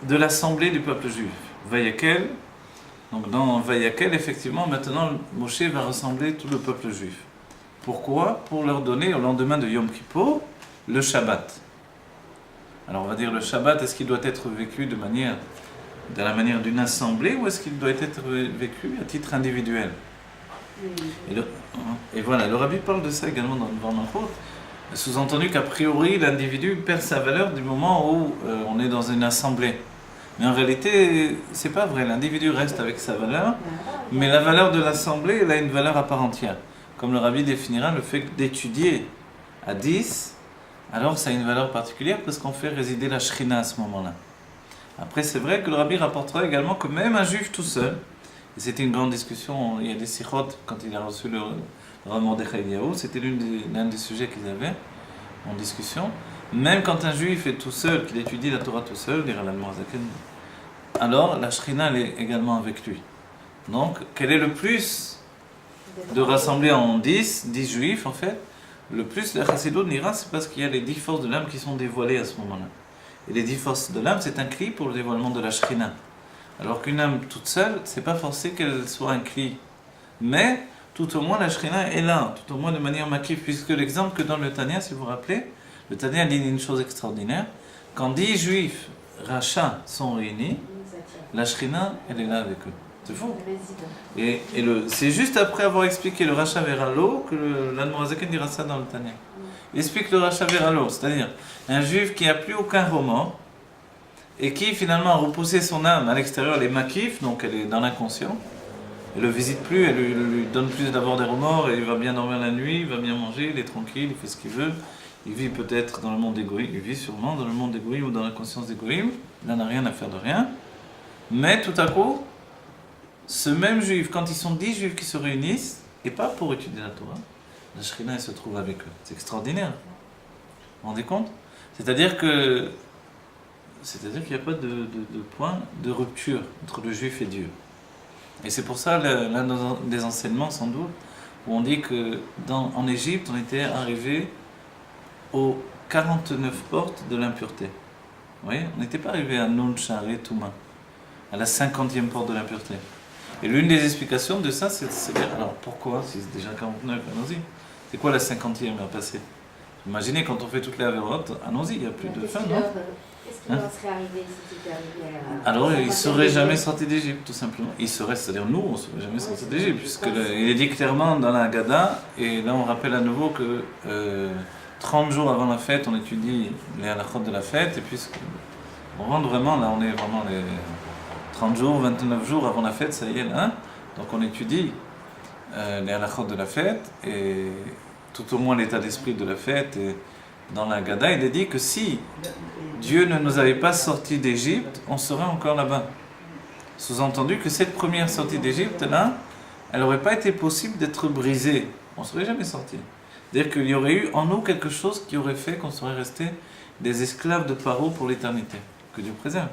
de l'assemblée du peuple juif. Vayakel. Donc dans Vayakel, effectivement, maintenant Moshe va rassembler tout le peuple juif. Pourquoi ? Pour leur donner au lendemain de Yom Kippour le Shabbat. Alors on va dire le Shabbat, est-ce qu'il doit être vécu de la manière d'une assemblée ou est-ce qu'il doit être vécu à titre individuel ? Et voilà, le Rabbi parle de ça également dans le Dvar Malchut, sous-entendu qu'a priori l'individu perd sa valeur du moment où on est dans une assemblée. Mais en réalité, c'est pas vrai, l'individu reste avec sa valeur, mais la valeur de l'assemblée, elle a une valeur à part entière. Comme le Rabbi définira le fait d'étudier à 10, alors ça a une valeur particulière parce qu'on fait résider la Shrina à ce moment-là. Après, c'est vrai que le Rabbi rapportera également que même un juif tout seul, et c'était une grande discussion, il y a des sikhot quand il a reçu le Rav Mordechai Eliyahu, c'était l'un des sujets qu'ils avaient en discussion. Même quand un juif est tout seul, qu'il étudie la Torah tout seul, dira l'Admorazaken, alors la Shrina elle est également avec lui. Donc, quel est le plus de rassembler en 10 juifs en fait? Le plus la Chassidut n'ira, c'est parce qu'il y a les 10 forces de l'âme qui sont dévoilées à ce moment-là. Et les 10 forces de l'âme, c'est un cri pour le dévoilement de la Shrina. Alors qu'une âme toute seule, c'est pas forcé qu'elle soit un cri. Mais, tout au moins, la Shrina est là, tout au moins de manière maquif, puisque l'exemple que donne le Tanya, si vous vous rappelez, le Tanya dit une chose extraordinaire. Quand 10 juifs rachats sont réunis, la Shrina, elle est là avec eux. C'est fou. Et c'est juste après avoir expliqué le rachat vers l'eau que l'Admorazaken dira ça dans le Tanya. Il explique le rachat vers l'eau, c'est-à-dire un juif qui n'a plus aucun remords et qui finalement a repoussé son âme à l'extérieur, elle est makif, donc elle est dans l'inconscient. Elle ne le visite plus, elle lui donne plus d'abord des remords, et il va bien dormir la nuit, il va bien manger, il est tranquille, il fait ce qu'il veut. Il vit peut-être dans le monde des goïms, il vit sûrement dans le monde des goïms ou dans la conscience des goïms, il n'en a rien à faire de rien. Mais tout à coup, ce même juif, quand ils sont 10 juifs qui se réunissent, et pas pour étudier la Torah, la Shrina elle se trouve avec eux. C'est extraordinaire. Vous vous rendez compte ? C'est-à-dire qu'il n'y a pas de point de rupture entre le juif et Dieu. Et c'est pour ça l'un des enseignements sans doute, où on dit qu'en Égypte, on était arrivé aux 49 portes de l'impureté. Vous voyez ? On n'était pas arrivé à Nun Sha'arei Touma, à la 50e porte de l'impureté. Et l'une des explications de ça, c'est alors pourquoi, si c'est déjà 49, allons-y. C'est quoi la 50e à passer ? Imaginez quand on fait toutes les avérotes, allons-y, il n'y a plus de fin, non? Qu'est-ce qui leur serait arrivé si c'était arrivé à... Alors, ils ne seraient jamais sortis d'Égypte, tout simplement. Ils seraient, c'est-à-dire nous, on ne serait jamais sortis d'Égypte, puisqu'il est dit clairement dans la Haggadah, et là on rappelle à nouveau que 30 jours avant la fête, on étudie les halakhot de la fête, et puis on rentre vraiment, là on est vraiment les 30 jours, 29 jours avant la fête, ça y est là, donc on étudie les halakhot de la fête, et tout au moins l'état d'esprit de la fête, et dans la Haggadah, il est dit que si Dieu ne nous avait pas sortis d'Égypte, on serait encore là-bas. Sous-entendu que cette première sortie d'Égypte, là, elle n'aurait pas été possible d'être brisée. On ne serait jamais sorti. C'est-à-dire qu'il y aurait eu en nous quelque chose qui aurait fait qu'on serait resté des esclaves de Paro pour l'éternité. Que Dieu préserve.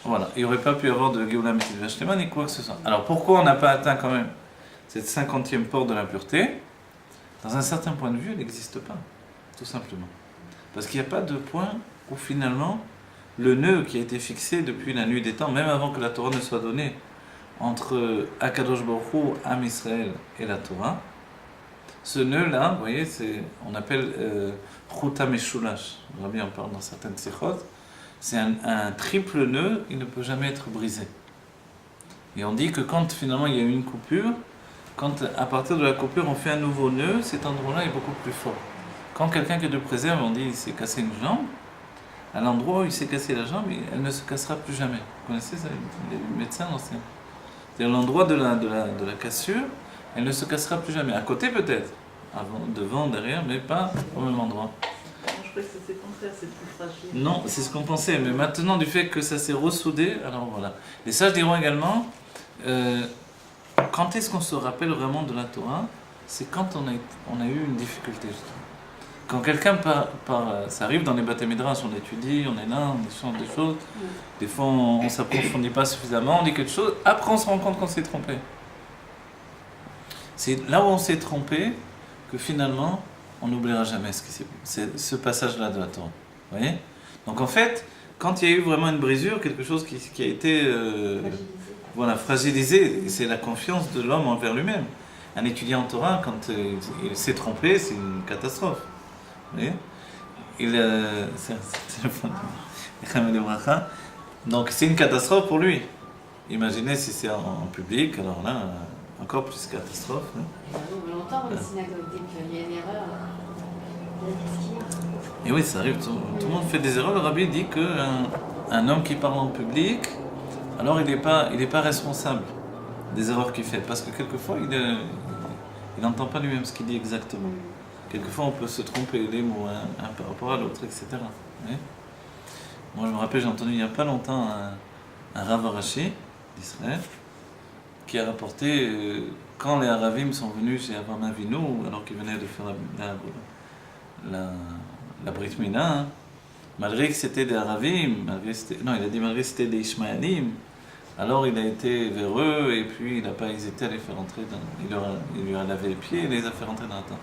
Voilà, il n'y aurait pas pu y avoir de Géoula Métis Vachlema ni quoi que ce soit. Alors pourquoi on n'a pas atteint quand même cette 50e porte de l'impureté? Dans un certain point de vue, elle n'existe pas. Tout simplement. Parce qu'il n'y a pas de point où finalement le nœud qui a été fixé depuis la nuit des temps, même avant que la Torah ne soit donnée, entre Akadosh Baruch Hu, Am Israël et la Torah, ce nœud-là, vous voyez, on appelle Chuta Meshulash. Rabbi en parle dans certaines sikhot. C'est un triple nœud, il ne peut jamais être brisé. Et on dit que quand finalement il y a une coupure, quand à partir de la coupure on fait un nouveau nœud, cet endroit-là est beaucoup plus fort. Quand quelqu'un qui Dieu préserve, on dit il s'est cassé une jambe, à l'endroit où il s'est cassé la jambe, elle ne se cassera plus jamais. Vous connaissez ça, les médecins anciens? C'est-à-dire l'endroit de la cassure, elle ne se cassera plus jamais. À côté peut-être, avant, devant, derrière, mais pas au même endroit. Je crois que c'est le contraire, c'est plus fragile. Non, c'est ce qu'on pensait, mais maintenant du fait que ça s'est ressoudé, alors voilà. Les sages diront également, quand est-ce qu'on se rappelle vraiment de la Torah? C'est quand on a eu une difficulté, justement. Quand quelqu'un ça arrive dans les Bate Midrash, on étudie, on est là, on échange des choses, des fois on ne s'approfondit pas suffisamment, on dit quelque chose, après on se rend compte qu'on s'est trompé. C'est là où on s'est trompé que finalement on n'oubliera jamais ce passage-là de la Torah. Vous voyez? Donc en fait, quand il y a eu vraiment une brisure, quelque chose qui a été fragilisé, c'est la confiance de l'homme envers lui-même. Un étudiant en Torah, quand il s'est trompé, c'est une catastrophe. Vous voyez? Donc c'est une catastrophe pour lui. Imaginez si c'est en public, alors là, encore plus catastrophe. Hein. Longtemps, dans les synagogues, dès qu'il y a une erreur, et oui, ça arrive, tout le monde fait des erreurs. Le rabbi dit qu'un homme qui parle en public, alors il n'est pas responsable des erreurs qu'il fait, parce que quelquefois il n'entend pas lui-même ce qu'il dit exactement. Quelquefois on peut se tromper les mots un par rapport à l'autre, etc. Oui. Moi je me rappelle, j'ai entendu il n'y a pas longtemps un Rav Arashi d'Israël qui a rapporté quand les Aravim sont venus chez Avraham Avinu, alors qu'ils venaient de faire la Brit Mila, hein, malgré que c'était des Aravim, malgré que c'était des Ishmaélim, alors il a été vers eux et puis il n'a pas hésité à les faire entrer il lui a lavé les pieds et les a fait rentrer dans la tente.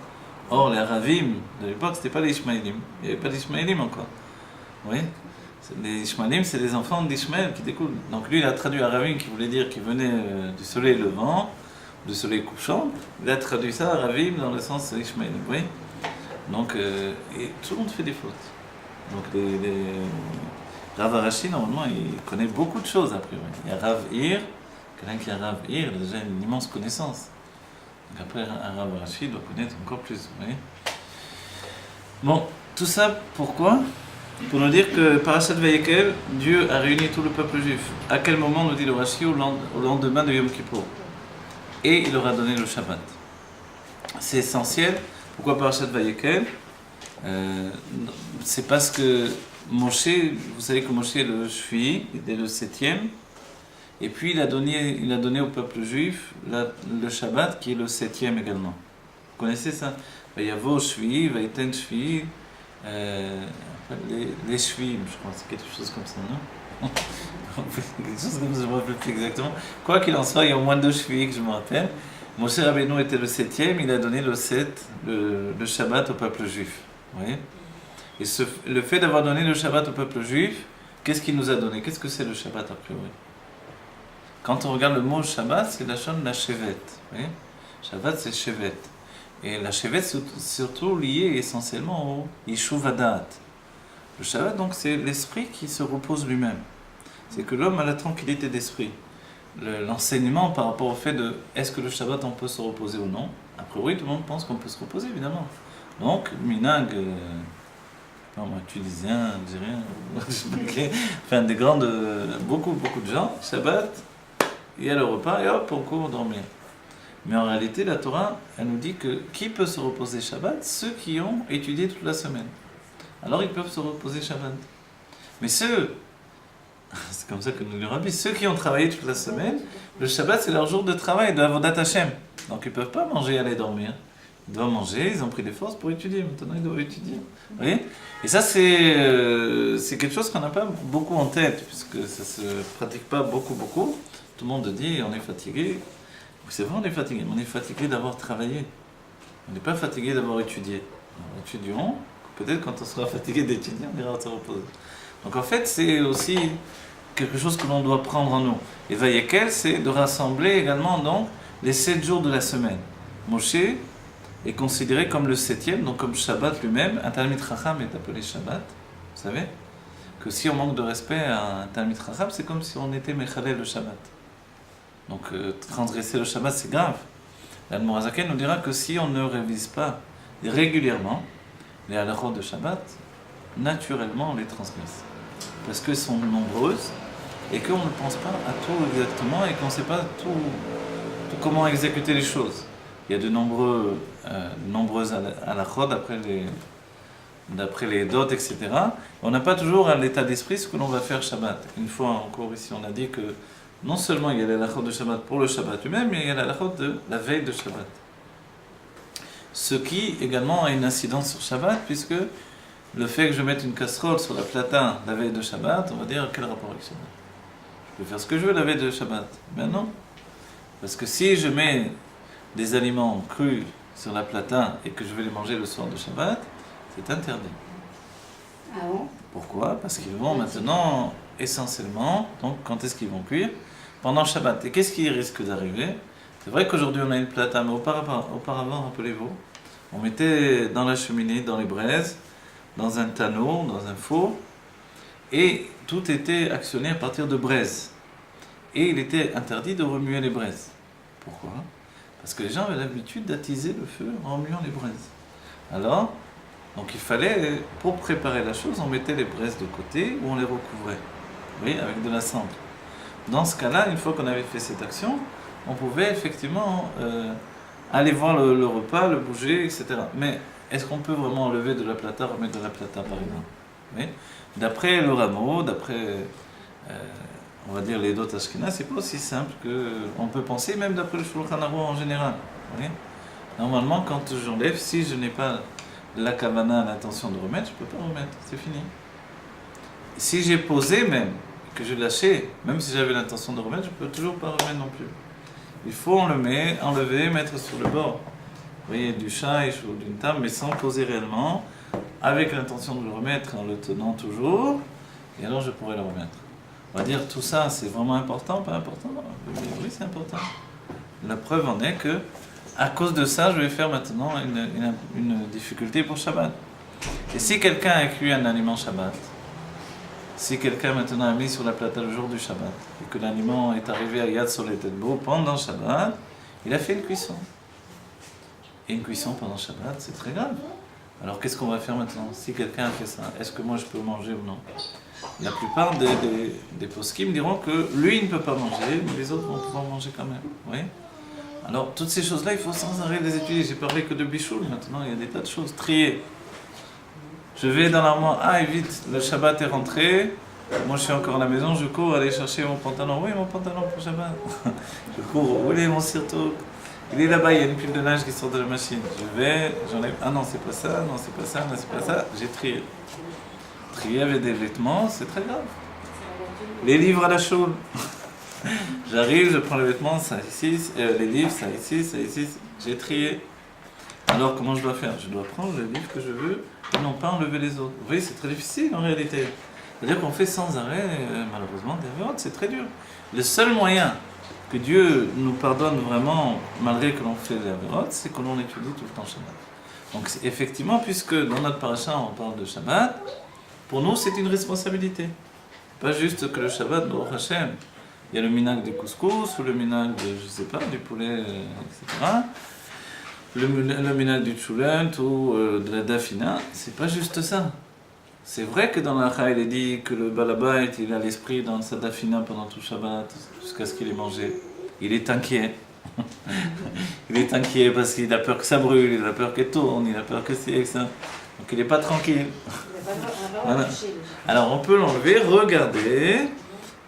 Or les Aravim de l'époque c'était pas les Ishmaélim, il n'y avait pas d'Ishmaélim encore. Vous voyez? Les Ishmaélim c'est les enfants d'Ishmaël qui découlent. Donc lui il a traduit Aravim qui voulait dire qu'il venait du soleil levant, du soleil couchant, il a traduit ça Aravim dans le sens Ishmaélim. Vous voyez? Donc et tout le monde fait des fautes. Donc Rav Arashi, normalement, il connaît beaucoup de choses, a priori. Il y a Rav Ir, quelqu'un qui a Rav Ir, il a déjà une immense connaissance. Donc après, un Rav Arashi doit connaître encore plus, vous voyez. Bon, tout ça, pourquoi? Pour nous dire que Parashat Vayekel, Dieu a réuni tout le peuple juif. À quel moment, nous dit le Rashi, au lendemain de Yom Kippour. Et il leur a donné le Shabbat. C'est essentiel. Pourquoi Parashat Vayekel? C'est parce que Moshe, vous savez que Moshe est le Shvi, il est le 7e, et puis il a donné au peuple juif le Shabbat qui est le 7e également. Vous connaissez ça? Vayavo Shvi, Vayten Shvi, les Shvi, je crois, c'est quelque chose comme ça, non? Quelque chose comme ça, je ne me rappelle plus exactement. Quoi qu'il en soit, il y a au moins 2 Shvi que je me rappelle. Moshe Rabbeinu était le 7e, il a donné le Shabbat au peuple juif. Vous voyez? Et le fait d'avoir donné le Shabbat au peuple juif, qu'est-ce qu'il nous a donné? Qu'est-ce que c'est le Shabbat a priori? Quand on regarde le mot Shabbat, c'est la chaîne de la Shevet. Shabbat c'est Shevet. Et la Shevet, c'est surtout lié essentiellement au Yishuv Hadat. Le Shabbat, donc, c'est l'esprit qui se repose lui-même. C'est que l'homme a la tranquillité d'esprit. L'enseignement par rapport au fait de est-ce que le Shabbat on peut se reposer ou non. A priori, tout le monde pense qu'on peut se reposer, évidemment. Donc, Minag, tunisien, algérien, enfin des grandes, beaucoup de gens, Shabbat, il y a le repas et hop, on court dormir. Mais en réalité, la Torah, elle nous dit que qui peut se reposer Shabbat? Ceux qui ont étudié toute la semaine. Alors ils peuvent se reposer Shabbat. Mais ceux, c'est comme ça que nous le rabbi, ceux qui ont travaillé toute la semaine, le Shabbat c'est leur jour de travail, de Avodat Hashem. Donc ils ne peuvent pas manger et aller dormir. Ils doivent manger, ils ont pris des forces pour étudier. Maintenant ils doivent étudier. Vous voyez? Et ça c'est quelque chose qu'on n'a pas beaucoup en tête, puisque ça ne se pratique pas beaucoup. Tout le monde dit on est fatigué. C'est vrai on est fatigué, mais on est fatigué d'avoir travaillé. On n'est pas fatigué d'avoir étudié. Alors, étudions, peut-être quand on sera fatigué d'étudier, on ira se reposer. Donc en fait, c'est aussi quelque chose que l'on doit prendre en nous. Et Vayekel, c'est de rassembler également donc les 7 jours de la semaine. Moshe est considéré comme le 7e, donc comme Shabbat lui-même. Un Talmid Chacham est appelé Shabbat. Vous savez que si on manque de respect à un Talmid Chacham, c'est comme si on était Mechalel le Shabbat. Donc transgresser le Shabbat, c'est grave. L'Admor HaZaken nous dira que si on ne révise pas régulièrement les halachot de Shabbat, naturellement on les transgresse. Parce qu'elles sont nombreuses et qu'on ne pense pas à tout exactement et qu'on ne sait pas tout comment exécuter les choses. Il y a de nombreuses halachot d'après les dots, etc. On n'a pas toujours à l'état d'esprit ce que l'on va faire Shabbat. Une fois encore ici, on a dit que non seulement il y a l'halachot de Shabbat pour le Shabbat lui-même, mais il y a l'halachot de la veille de Shabbat. Ce qui également a une incidence sur Shabbat, puisque le fait que je mette une casserole sur la plata la veille de Shabbat, on va dire quel rapport avec Shabbat? Je peux faire ce que je veux la veille de Shabbat. Ben non. Parce que si je mets des aliments crus sur la plata et que je vais les manger le soir de Shabbat, c'est interdit. Ah bon? Pourquoi? Parce qu'ils vont maintenant, essentiellement, donc quand est-ce qu'ils vont cuire? Pendant Shabbat. Et qu'est-ce qui risque d'arriver? C'est vrai qu'aujourd'hui on a une plata, mais auparavant, rappelez-vous, on mettait dans la cheminée, dans les braises, dans un tanneau, dans un four, et tout était actionné à partir de braises. Et il était interdit de remuer les braises. Pourquoi? Parce que les gens avaient l'habitude d'attiser le feu en remuant les braises. Alors, donc il fallait, pour préparer la chose, on mettait les braises de côté ou on les recouvrait, vous voyez, avec de la cendre. Dans ce cas-là, une fois qu'on avait fait cette action, on pouvait effectivement aller voir le repas, le bouger, etc. Mais est-ce qu'on peut vraiment enlever de la plata, remettre de la plata par exemple? Oui. D'après le rameau, d'après, on va dire les dots ashkénazes, c'est pas aussi simple qu'on peut penser, même d'après le Shulchan Aruch en général. Oui. Normalement, quand j'enlève, si je n'ai pas la kavana, l'intention de remettre, je ne peux pas remettre, c'est fini. Si j'ai posé même, que je lâchais, même si j'avais l'intention de remettre, je ne peux toujours pas remettre non plus. Il faut enlever, mettre sur le bord. Vous voyez, du chaïch ou d'une table, mais sans poser réellement, avec l'intention de le remettre en le tenant toujours, et alors je pourrais le remettre. On va dire tout ça, c'est vraiment important, pas important? Oui, c'est important. La preuve en est que, à cause de ça, je vais faire maintenant une difficulté pour Shabbat. Et si quelqu'un a cuit un aliment Shabbat, si quelqu'un maintenant a mis sur la plata le jour du Shabbat, et que l'aliment est arrivé à Yad Soletetbo pendant Shabbat, il a fait une cuisson. Et une cuisson pendant Shabbat, c'est très grave. Alors qu'est-ce qu'on va faire maintenant? Si quelqu'un a fait ça, est-ce que moi je peux manger ou non? La plupart des poskim diront que lui il ne peut pas manger, mais les autres vont pouvoir manger quand même. Oui. Alors toutes ces choses-là, il faut sans arrêt les étudier. J'ai parlé que de bichoul, maintenant il y a des tas de choses. Trier. Je vais dans l'armoire, vite, le Shabbat est rentré, moi je suis encore à la maison, je cours aller chercher mon pantalon. Oui, mon pantalon pour Shabbat. Je cours, où est mon surtout? Il est là-bas, il y a une pile de linge qui sort de la machine. Je vais, j'enlève, non c'est pas ça, non c'est pas ça, non c'est pas ça, j'ai trié. Trier avec des vêtements, c'est très grave. Les livres à la choule. J'arrive, je prends les vêtements, ça ici, les livres, ça ici, j'ai trié. Alors comment je dois faire? Je dois prendre le livre que je veux et non pas enlever les autres. Vous voyez, c'est très difficile en réalité. C'est-à-dire qu'on fait sans arrêt, malheureusement, des erreurs, c'est très dur. Le seul moyen que Dieu nous pardonne vraiment, malgré que l'on fait les avérotes, c'est que l'on étudie tout le temps Shabbat. Donc effectivement, puisque dans notre paracha on parle de Shabbat, pour nous c'est une responsabilité. Pas juste que le Shabbat, Baruch Hashem, il y a le minag du couscous, ou le minag de, je sais pas, du poulet, etc. Le minag du tchoulent ou de la dafina, c'est pas juste ça. C'est vrai que dans la Chaï, il est dit que le balabait, il a l'esprit dans sa dafina pendant tout Shabbat, jusqu'à ce qu'il ait mangé. Il est inquiet. Il est inquiet parce qu'il a peur que ça brûle, il a peur qu'elle tourne, il a peur que c'est ça. Donc il n'est pas tranquille. Voilà. Alors on peut l'enlever, regarder,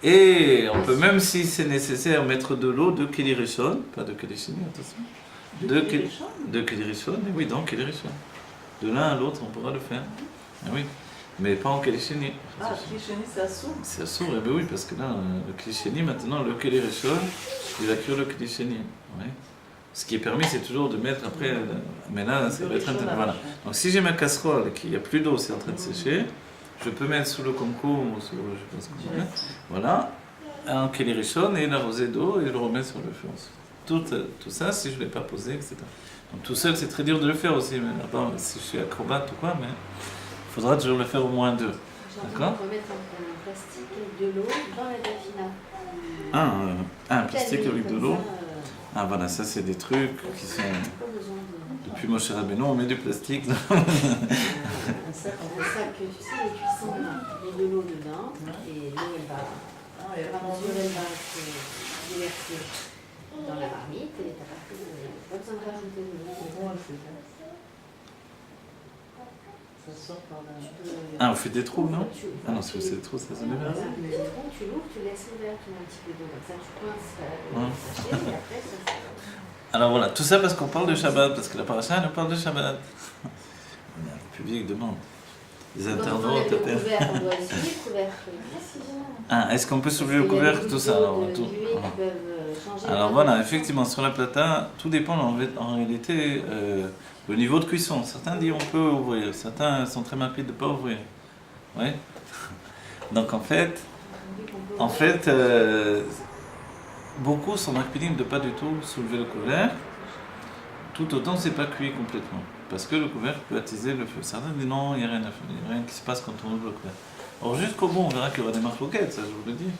et on peut même si c'est nécessaire mettre de l'eau de Keli Rishon, pas de Keli Sheni, attention. De Keli Rishon, et oui, donc Keli Rishon. De l'un à l'autre, on pourra le faire. Ah oui, mais pas en Keli Sheni. Ah, Keli Sheni, c'est assourd. C'est assourd, et bien oui, parce que là, le Keli Sheni, maintenant, le Keli Rishon, il va cuire le Keli Sheni. Oui. Ce qui est permis, c'est toujours de mettre après. Mais là, ça va être intéressant. Voilà. Donc, si j'ai ma casserole et qu'il n'y a plus d'eau, c'est en train de sécher, je peux mettre sous le concombre ou sur, je sais pas ce qu'on met. Voilà, un Keli Rishon et l'arroser d'eau et le remettre sur le feu. Tout ça, si je ne l'ai pas posé, etc. Donc, tout seul, c'est très dur de le faire aussi. Mais là, si je suis acrobate ou quoi, mais il faudra toujours le faire au moins deux. D'accord ? On peut mettre un plastique avec de l'eau dans la dafina. Un plastique avec de l'eau. Ah voilà, ça c'est des trucs qui sont... Depuis Moshe Rabbeinu, on met du plastique. Un sac, tu sais, les cuissons, il y a de l'eau dedans, et l'eau elle va, à mesure elle va se déverser dans la marmite, et t'as pas besoin de rajouter de l'eau. Ça sort par là. Ah, on fait des trous, non? Ah non, si c'est des trous, ça se déverse. Tu l'ouvres, tu laisses ouvert, tu mets un petit peu d'eau, comme ça tu coinces le sachet, et après ça se... Alors voilà, tout ça parce qu'on parle de Shabbat, parce que la paracha, elle nous parle de Shabbat. Le public demande. Les internautes, peut-être. On doit essuyer le couvercle. Ah, est-ce qu'on peut soulever le couvercle, tout ça alors, tout. Alors voilà, effectivement, sur la plata, tout dépend en réalité le niveau de cuisson. Certains disent on peut ouvrir, certains sont très rapides de ne pas ouvrir. Oui. Donc en fait, beaucoup sont rapides de ne pas du tout soulever le couvercle, tout autant c'est pas cuit complètement. Parce que le couvercle peut attiser le feu. Certains disent non, il n'y a rien à faire, il n'y a rien qui se passe quand on ouvre le couvercle. Or jusqu'au bout, on verra qu'il y aura des marloquettes, ça je vous le dis.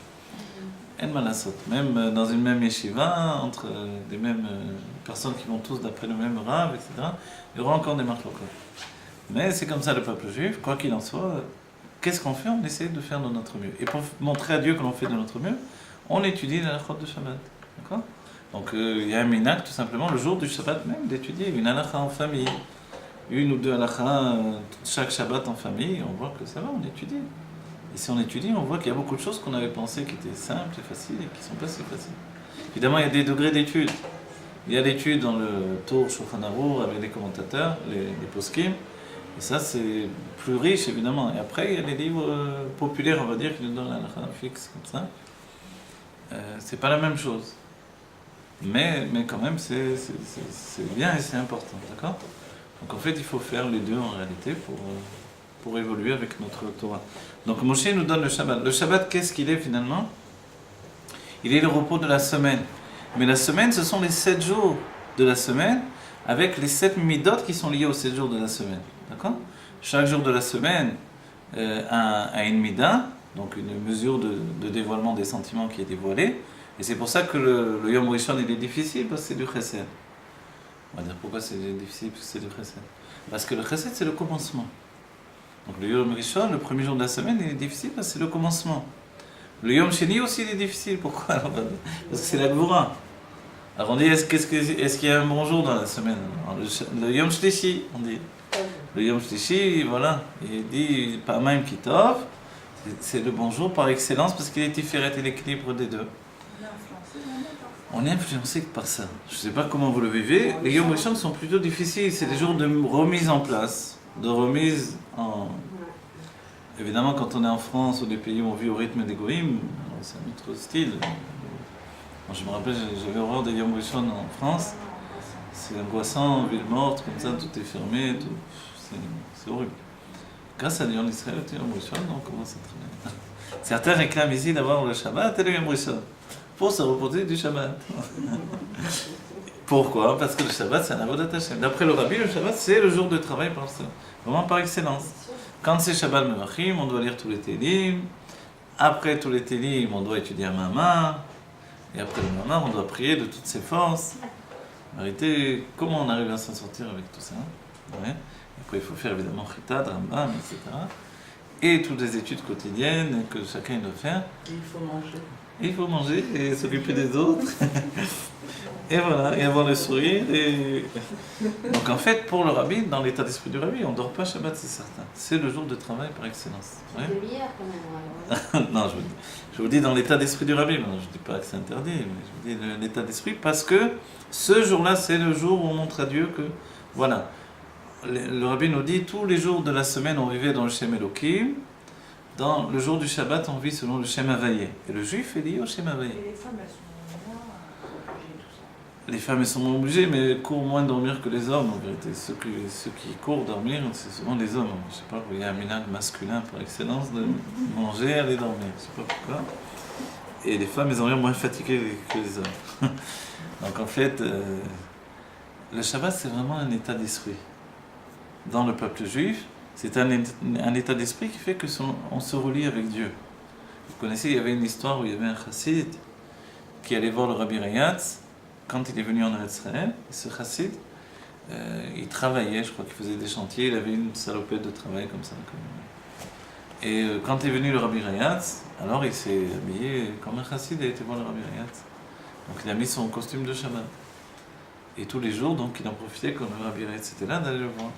El Malasot, même dans une même yeshiva, entre des mêmes personnes qui vont tous d'après le même rave, etc., il y aura encore des marloquettes. Mais c'est comme ça le peuple juif, quoi qu'il en soit, qu'est-ce qu'on fait? On essaie de faire de notre mieux. Et pour montrer à Dieu que l'on fait de notre mieux, on étudie la halachot de Shabbat. D'accord? Donc il y a un minhag, tout simplement, le jour du Shabbat même, d'étudier une halakha en famille. Une ou deux halakha chaque Shabbat en famille, on voit que ça va, on étudie. Et si on étudie, on voit qu'il y a beaucoup de choses qu'on avait pensées qui étaient simples et faciles et qui ne sont pas si faciles. Évidemment, il y a des degrés d'études. Il y a l'étude dans le Tour Shulchan Arour avec les commentateurs, les poskim. Et ça, c'est plus riche, évidemment. Et après, il y a les livres populaires, on va dire, qui nous donnent un fixe comme ça. C'est pas la même chose. Mais quand même, c'est bien et c'est important, d'accord? Donc en fait, il faut faire les deux en réalité pour évoluer avec notre Torah. Donc Moshe nous donne le Shabbat. Le Shabbat, qu'est-ce qu'il est finalement? Il est le repos de la semaine. Mais la semaine, ce sont les 7 jours de la semaine, avec les 7 midot qui sont liés aux 7 jours de la semaine. D'accord? Chaque jour de la semaine a une mida, donc une mesure de dévoilement des sentiments qui est dévoilée. Et c'est pour ça que le Yom Rishon, il est difficile, parce que c'est du chesed. On va dire pourquoi c'est difficile, parce que c'est du chesed. Parce que le chesed, c'est le commencement. Donc le Yom Rishon, le premier jour de la semaine, il est difficile parce que c'est le commencement. Le Yom Sheni aussi, il est difficile. Pourquoi? Parce que c'est la Gvura. Alors on dit, est-ce qu'il y a un bon jour dans la semaine? Alors, le Yom Shlishi, on dit. Le Yom Shlishi, voilà, il dit, Pa'amaim Kitov, c'est le bon jour par excellence parce qu'il est tiferet et l'équilibre des deux. On est influencé par ça. Je ne sais pas comment vous le vivez. Les Yom Rishon sont plutôt difficiles. C'est des jours de remise en place, de remise en... Évidemment, quand on est en France ou des pays où on vit au rythme des goïms, c'est un autre style. Moi, je me rappelle, j'avais horreur des Yom Rishon en France. C'est angoissant, ville morte, comme ça, tout est fermé, tout... c'est horrible. Grâce à Lyon Israël, le Yom Rishon, on commence à très bien. Certains réclament ici d'avoir le Shabbat et le Yom Rishon. pour se reposer du Shabbat. Pourquoi? Parce que le Shabbat, c'est un avodat Hashem. D'après le Rabbi, le Shabbat, c'est le jour de travail vraiment par excellence. Quand c'est Shabbat Mevachim, on doit lire tous les Télim. Après tous les Télim, on doit étudier un Mamar. Et après le Mamar, on doit prier de toutes ses forces. En réalité, comment on arrive à s'en sortir avec tout ça? Ouais. Après, il faut faire évidemment Chitad, Rambam, etc. Et toutes les études quotidiennes que chacun doit faire. Et il faut manger. Et il faut manger et s'occuper des autres. Et voilà, et avoir le sourire. Et... Donc en fait, pour le Rabbi, dans l'état d'esprit du Rabbi, on ne dort pas Shabbat, c'est certain. C'est le jour de travail par excellence. Ouais. Demi-heure quand même. Alors. Non, je vous dis dans l'état d'esprit du Rabbi. Je ne dis pas que c'est interdit, mais je vous dis l'état d'esprit parce que ce jour-là, c'est le jour où on montre à Dieu que, voilà, le Rabbi nous dit, tous les jours de la semaine, on vivait dans le Shem Elohim. Dans le jour du Shabbat, on vit selon le Shem Havayé. Et le juif est lié au Shem Havayé. Et les femmes, elles sont moins obligées, tout ça. Les femmes, elles sont moins obligées, mais elles courent moins dormir que les hommes, en vérité. Ceux qui courent dormir, c'est souvent les hommes. Je ne sais pas, il y a un minhag masculin par excellence de manger et aller dormir. Je ne sais pas pourquoi. Et les femmes, elles ont l'air moins fatiguées que les hommes. Donc en fait, le Shabbat, c'est vraiment un état d'esprit. Dans le peuple juif, c'est un état d'esprit qui fait qu'on se relie avec Dieu. Vous connaissez, il y avait une histoire où il y avait un chassid qui allait voir le Rabbi Rayatz quand il est venu en Eretz Israël. Ce chassid, il travaillait, je crois qu'il faisait des chantiers, il avait une salopette de travail comme ça. Et quand est venu le Rabbi Rayatz, alors il s'est habillé comme un chassid et a été voir le Rabbi Rayatz. Donc il a mis son costume de Shabbat. Et tous les jours, donc il en profitait quand le Rabbi Rayatz était là d'aller le voir.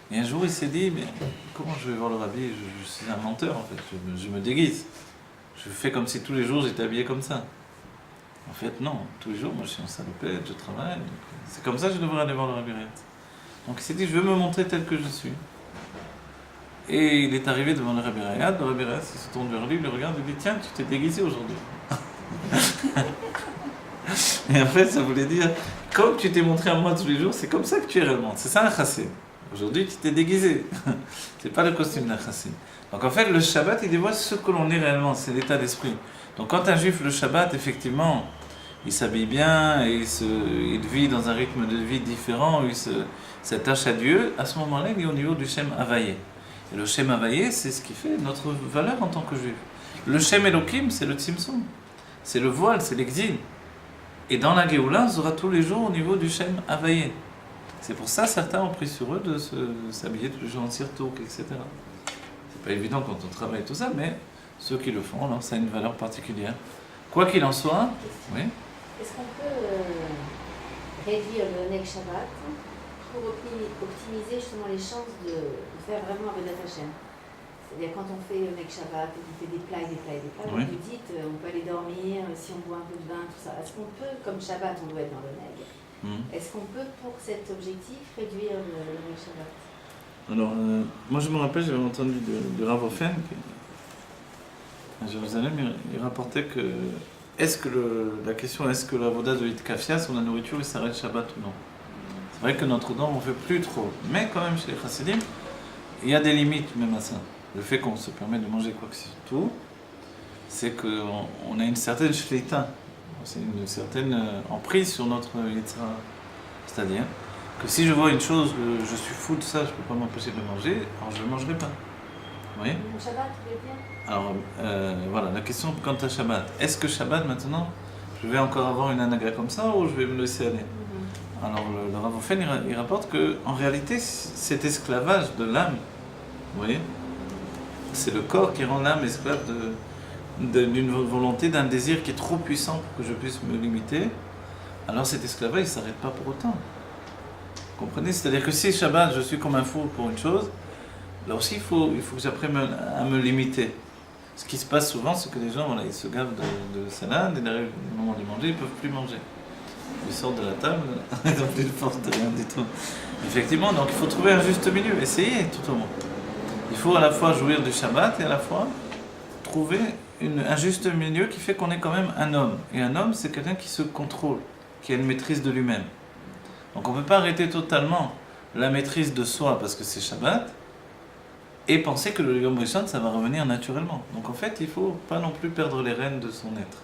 Et un jour, il s'est dit, mais comment je vais voir le Rabbi? Je suis un menteur, en fait. Je me déguise. Je fais comme si tous les jours, j'étais habillé comme ça. En fait, non. Tous les jours, moi, je suis en salopette, je travaille. C'est comme ça que je devrais aller voir le Rabbi Rayatz. Donc, il s'est dit, je veux me montrer tel que je suis. Et il est arrivé devant le Rabbi Rayatz. Le Rabbi Rayatz, il se tourne vers lui, il le regarde, il dit, tiens, tu t'es déguisé aujourd'hui. Et en fait, ça voulait dire, comme tu t'es montré à moi tous les jours, c'est comme ça que tu es réellement. C'est ça un chassid. Aujourd'hui, tu t'es déguisé. C'est pas le costume d'un chassid. Donc en fait, le Shabbat, il dévoile ce que l'on est réellement, c'est l'état d'esprit. Donc quand un juif, le Shabbat, effectivement, il s'habille bien, et il vit dans un rythme de vie différent, il s'attache à Dieu, à ce moment-là, il est au niveau du Shem Havayé. Et le Shem Havayé, c'est ce qui fait notre valeur en tant que juif. Le Shem Elohim, c'est le Tzimtzum. C'est le voile, c'est l'exil. Et dans la Géoula, on sera tous les jours au niveau du Shem Havayé. C'est pour ça certains ont pris sur eux de s'habiller tous les jours en sirtouk, etc. C'est pas évident quand on travaille tout ça, mais ceux qui le font, alors ça a une valeur particulière. Quoi qu'il en soit, oui. Est-ce qu'on peut réduire le Neg Shabbat pour optimiser justement les chances de faire vraiment un Avodat Hashem? C'est-à-dire quand on fait le Neg Shabbat et qu'on fait des plats et des plats et des plats, Oui. vous dites on peut aller dormir si on boit un peu de vin, tout ça. Est-ce qu'on peut, comme Shabbat, on doit être dans le Neg? Est-ce qu'on peut, pour cet objectif, réduire le Neg Shabbat? Alors, moi je me rappelle, j'avais entendu de Rav Ofen, à Jérusalem, il rapportait que, la question est-ce que la voda de Hitkafia, sur la nourriture, il s'arrête Shabbat ou non? C'est vrai que notre don, on ne fait plus trop, mais quand même chez les Chassidim, il y a des limites même à ça. Le fait qu'on se permet de manger quoi que ce soit, c'est qu'on a une certaine shlita. C'est une certaine emprise sur notre Yitzhara. C'est-à-dire que si je vois une chose, je suis fou de ça, je ne peux pas m'empêcher de le manger, alors je ne le mangerai pas. Vous voyez? Le Shabbat, vous voulez dire? Alors, voilà, la question quant à Shabbat. Est-ce que Shabbat, maintenant, je vais encore avoir une anaga comme ça ou je vais me laisser aller? Alors, le Rav Ofen, il rapporte qu'en réalité, cet esclavage de l'âme, vous voyez, c'est le corps qui rend l'âme esclave d'une volonté, d'un désir qui est trop puissant pour que je puisse me limiter. Alors cet esclavage, il ne s'arrête pas pour autant. Vous comprenez? C'est-à-dire que si Shabbat, je suis comme un fou pour une chose, là aussi il faut que j'apprenne à me limiter. Ce qui se passe souvent, c'est que les gens, voilà, ils se gavent de salade, et arrive le moment de manger, ils ne peuvent plus manger. Ils sortent de la table, ils n'ont plus de force de rien du tout. Effectivement, donc il faut trouver un juste milieu, essayer tout au moins. Il faut à la fois jouir du Shabbat et à la fois trouver un juste milieu qui fait qu'on est quand même un homme. Et un homme, c'est quelqu'un qui se contrôle, qui a une maîtrise de lui-même. Donc on ne peut pas arrêter totalement la maîtrise de soi parce que c'est Shabbat et penser que le Yom Rishon, ça va revenir naturellement. Donc en fait, il ne faut pas non plus perdre les rênes de son être.